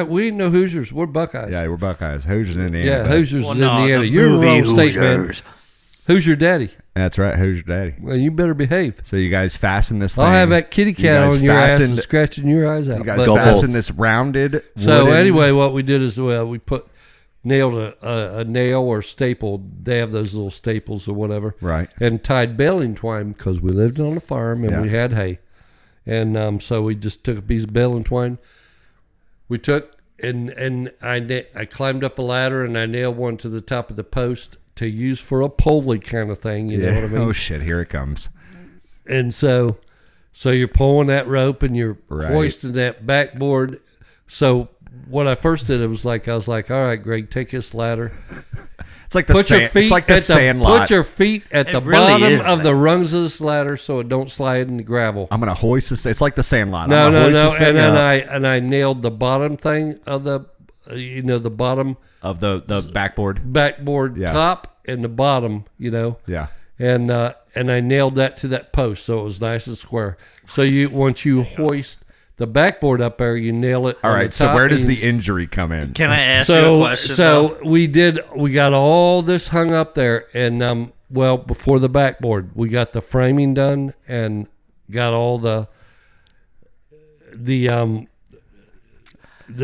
We ain't no Hoosiers. We're Buckeyes. Yeah, we're Buckeyes. Hoosiers, Indiana. Yeah, baby. Hoosiers Well, is no, Indiana. the You're in the wrong movie state, man. Hoosiers. Who's your daddy? That's right. Hoosier Daddy. Well, you better behave. So you guys fasten this thing. I'll have that kitty cat guys on your ass and fastened- scratching your eyes out. You guys But- Go fasten Bolts. this rounded so wooden- anyway, what we did is we nailed a nail or staple. They have those little staples or whatever. Right. And tied baling twine because we lived on a farm and Yeah. we had hay. And so we just took a piece of baling twine. We took and I climbed up a ladder and I nailed one to the top of the post to use for a pulley kind of thing. You know what I mean? Oh shit! Here it comes. And so you're pulling that rope and you're Right. hoisting that backboard. So what I first did, I was like, all right, Greg, take this ladder. It's like the Put your sand. feet It's like the at sand lot. Put your feet at It the really bottom is, of the man. rungs of this ladder so it don't slide in the gravel. I'm gonna hoist this. It's like the sand lot. No. I'm gonna hoist this And thing then up I nailed the bottom thing of the, the bottom of the backboard. backboard Yeah. top and the bottom, Yeah. and I nailed that to that post so it was nice and square. So once you hoist the backboard up there, you nail it. All on right. the So top where does and the injury come in? Can I ask you a question? So we got all this hung up there, and before the backboard, we got the framing done and got all the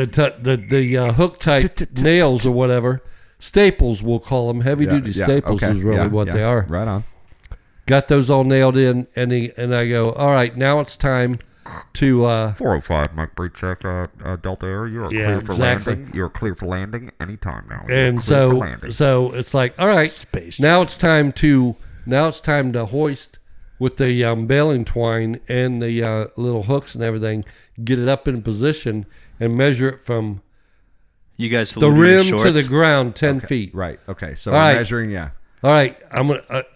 hook type nails or whatever, staples we'll call them, heavy duty staples okay, is really what they are. Right on. Got those all nailed in, and I go, all right, now it's time to 405 Mike Breachek, Delta Air. You are Yeah, clear for exactly. landing. You are clear for landing anytime now. You are and clear for landing. so it's like, all right, Space now it's time to hoist with the baling twine and the little hooks and everything, get it up in position and measure it from You guys the saluted your rim to shorts? the ground 10 feet. Right. Okay. So All we're right. measuring. Yeah. All right,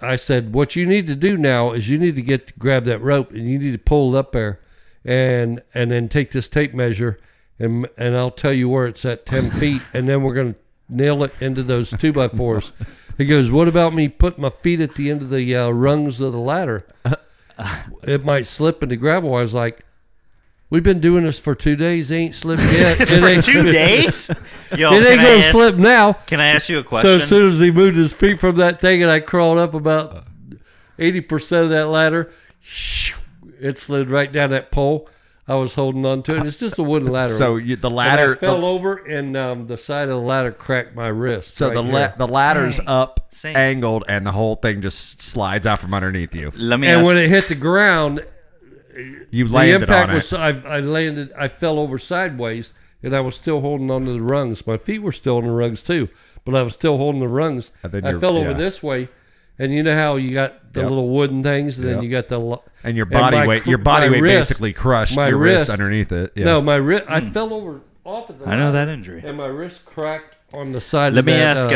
I said, what you need to do now is you need to grab that rope and you need to pull it up there, and then take this tape measure, and I'll tell you where it's at 10 feet, and then we're gonna nail it into those 2x4s. He goes, what about me putting my feet at the end of the rungs of the ladder? It might slip into gravel. I was like, we've been doing this for 2 days. Ain't slipped yet. For 2 days? Yo, it ain't gonna slip now. Can I ask you a question? So as soon as he moved his feet from that thing, and I crawled up about 80% of that ladder, it slid right down that pole. I was holding on to it. It's just a wooden ladder. So the ladder and I fell over, and the side of the ladder cracked my wrist. So right the ladder's Dang. up, Same. angled, and the whole thing just slides out from underneath you. Let me and ask when it hit the ground, You the landed impact on was it. I fell over sideways, and I was still holding onto the rungs. My feet were still on the rungs too, but I was still holding the rungs. And then I you're- fell over yeah. this way, and you know how you got the Yep. little wooden things, and Yep. then you got the And your body my weight, cr- your body my weight wrist- basically crushed my your wrist wrist- underneath it. Yeah. No, my wrist. I fell over off of the. I know ladder, that injury. and my wrist cracked on the side. Let of me that, ask.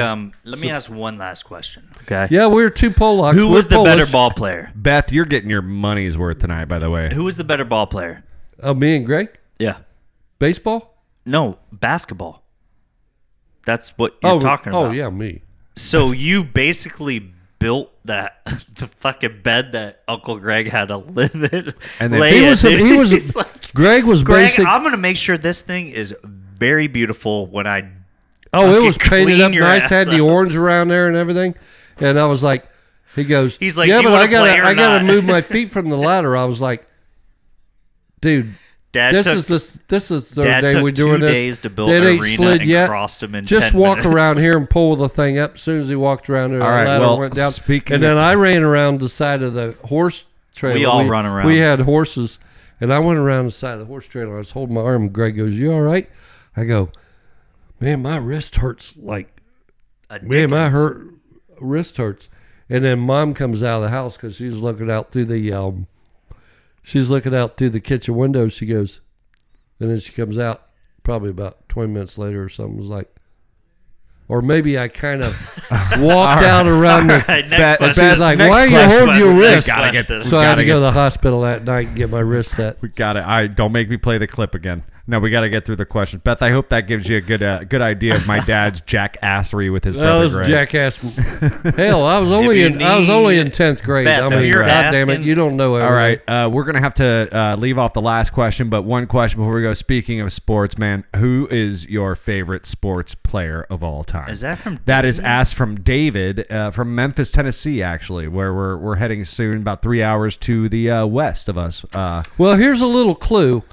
Let me ask one last question. Okay. Yeah, we're two Polacks. Who We're was the Polish. better ball player? Beth, you're getting your money's worth tonight, by the way. Who was the better ball player? Oh, me and Greg. Yeah. Baseball. No, basketball. That's what you're talking about. Oh yeah, me. So you basically built that the fucking bed that Uncle Greg had to live in. And then- lay He was. in. He was. He's like, Greg was Greg, basic. I'm gonna make sure this thing is very beautiful when I. Oh, it fucking was painted clean up your nice. ass Had the up. orange around there and everything. And I was like, he goes, He's like, yeah, "Do you but wanna play or I gotta not?" move my feet from the ladder. I was like, dude, Dad this took, is the Dad day took we're doing 2 this. days to build It an ain't arena slid and yet. crossed him in Just 10 walk minutes. around here and pull the thing up. As soon as he walked around there, All the right, ladder well, went down. speaking And then of- I ran around the side of the horse trailer. We all run around. We had horses, and I went around the side of the horse trailer. I was holding my arm. Greg goes, "You all right?" I go, "Man, my wrist hurts like." Man, my wrist hurts. And then Mom comes out of the house because she's looking out through the kitchen window. She goes, and then she comes out probably about 20 minutes later or something. Was like, or maybe I kind of walked out around the. All right, next question. She's like, next "Why are you question. holding your Next wrist?" Gotta get- question. So I had gotta to go get- to the hospital that night and get my wrist set. We got it. Don't make me play the clip again. No, we got to get through the question. Beth, I hope that gives you a good idea of my dad's jackassery with his That brother was Greg. jackass. Hell, I was only you in 10th grade. Beth, I if mean, you're God damn it, asking- you don't know All everything. right, we're gonna have to leave off the last question, but one question before we go. Speaking of sports, man, who is your favorite sports player of all time? Is that from? That is asked from David from Memphis, Tennessee, actually, where we're heading soon, about 3 hours to the west of us. Well, here's a little clue.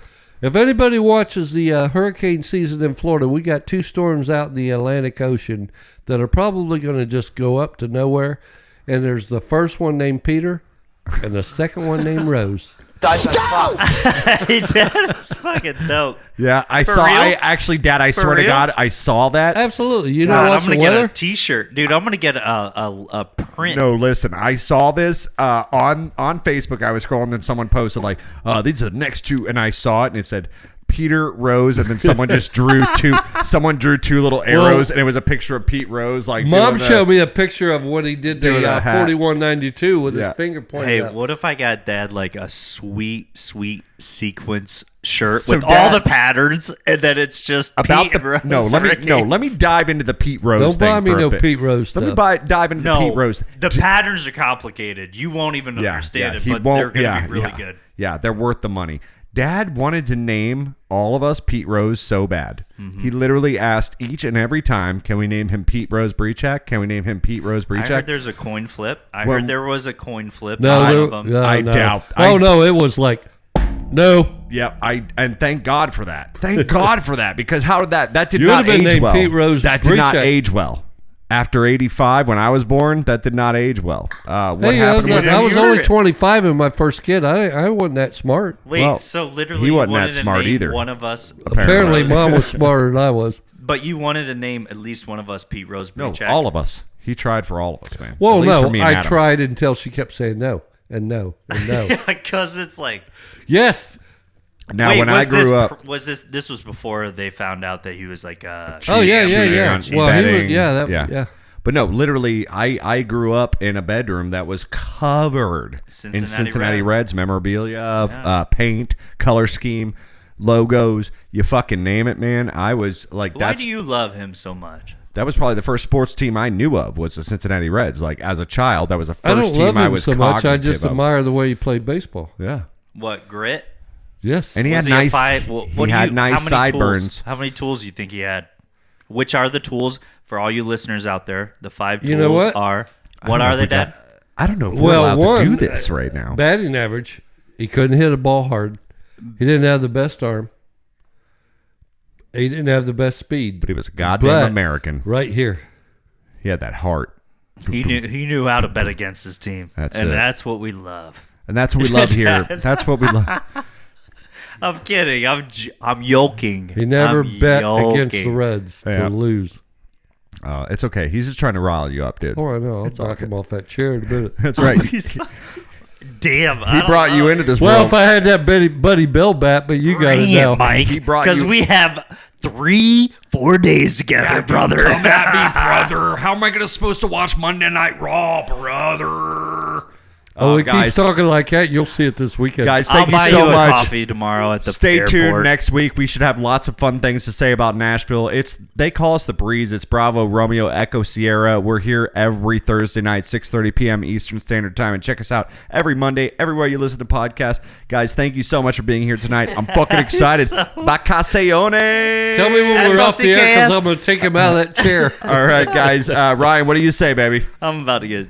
If anybody watches the hurricane season in Florida, we got 2 storms out in the Atlantic Ocean that are probably going to just go up to nowhere. And there's the first one named Peter and the second one named Rose. That is fucking dope. Yeah, I For saw. real? I actually, Dad, I swear to real? God, I saw that. Absolutely. You God, know I'm what's gonna the get weather? a T-shirt, dude. I'm gonna get a print. No, listen, I saw this on Facebook. I was scrolling, and someone posted like, "These are the next 2," and I saw it, and it said Peter Rose, and then someone just drew 2. Someone drew 2 little arrows, and it was a picture of Pete Rose. Like Mom doing the- showed me a picture of what he did doing to a hat. 4192 with Yeah. his finger pointed Hey, up. what if I got Dad like a sweet sequence shirt So with all Dad- the patterns, and then it's just about Pete the Rose let me dive into the Pete Rose Don't thing buy me for a no bit. Pete Rose Let me stuff. dive into No, the Pete Rose. the patterns are complicated. You won't even understand it, he but won't- they're going to yeah, be really yeah. good. Yeah, they're worth the money. Dad wanted to name all of us Pete Rose so bad. Mm-hmm. He literally asked each and every time, "Can we name him Pete Rose Brechak? Can we name him Pete Rose I heard Brechak?" there's a coin flip. I Well, heard there was a coin flip. No, None there- of them. no, I no. doubt- Oh, I- no, it was like, no. Yep, and thank God for that. Thank God for that, because how did that did You not would've been age named well. Pete Rose That did not Brechak. age well. After 85, when I was born, that did not age well. What Hey, I was, happened? I with was you only heard it. 25 and my first kid. I wasn't that smart. Wait, Well, so literally he you wasn't that wanted to smart name either. one of us. Apparently, Mom was smarter than I was. But you wanted to name at least one of us Pete Rose No, Brechak. all of us. He tried for all of us, man. Well, At least no, for me and I Adam. tried until she kept saying no. and no and no. Because it's like. Yes. Now, wait, when I grew up, was this was before they found out that he was like oh yeah. Well, betting. he was, yeah. But no, literally, I grew up in a bedroom that was covered in Cincinnati Reds memorabilia, paint, color scheme, logos. You fucking name it, man. I was like, Why do you love him so much? That was probably the first sports team I knew of was the Cincinnati Reds. Like as a child, that was the first I don't team love I him was so much. I cognitive just of. admire the way he played baseball. Yeah. What, grit? Yes. And he Was had nice. he had nice how many sideburns. Tools, how many tools do you think he had? Which are the tools for all you listeners out there? The 5 tools You know what? are. What are they, Dad? I don't know if we're allowed to do this right now. Batting average, he couldn't hit a ball hard. He didn't have the best arm. He didn't have the best speed. But he was a goddamn American. Right here. He had that heart. He knew how to bet against his team. That's what we love. And that's what we love here. That's what we love. I'm kidding. I'm yoking. He never bet yoking. against the Reds to lose. It's okay. He's just trying to rile you up, dude. Oh, I know. I'll knock him off that chair in a minute. That's right. Damn. He brought you into this well, world. if I had that Buddy Bill bat, but you got it now. Mike. Because we have 3-4 days together, brother. Come at me, brother. How am I supposed to watch Monday Night Raw, brother? Oh, he guys. keeps talking like that. You'll see it this weekend. Guys, I'll thank you buy so you a much. coffee tomorrow at the Stay airport. tuned next week. We should have lots of fun things to say about Nashville. They call us the Breeze. It's Bravo, Romeo, Echo, Sierra. We're here every Thursday night, 6:30 p.m. Eastern Standard Time. And check us out every Monday, everywhere you listen to podcasts. Guys, thank you so much for being here tonight. I'm fucking excited. Vacaciones. Tell me when we're off the air because I'm going to take him out of that chair. All right, guys. Ryan, what do you say, baby? I'm about to get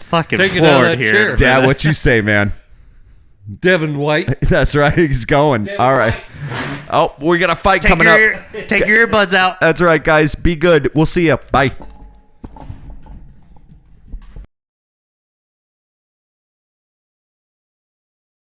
fucking Take it out of floored that here. chair. Dad, what you say, man? Devin White. That's right. He's going. All right. Oh, we got a fight coming up. Take your earbuds out. That's right, guys. Be good. We'll see you. Bye.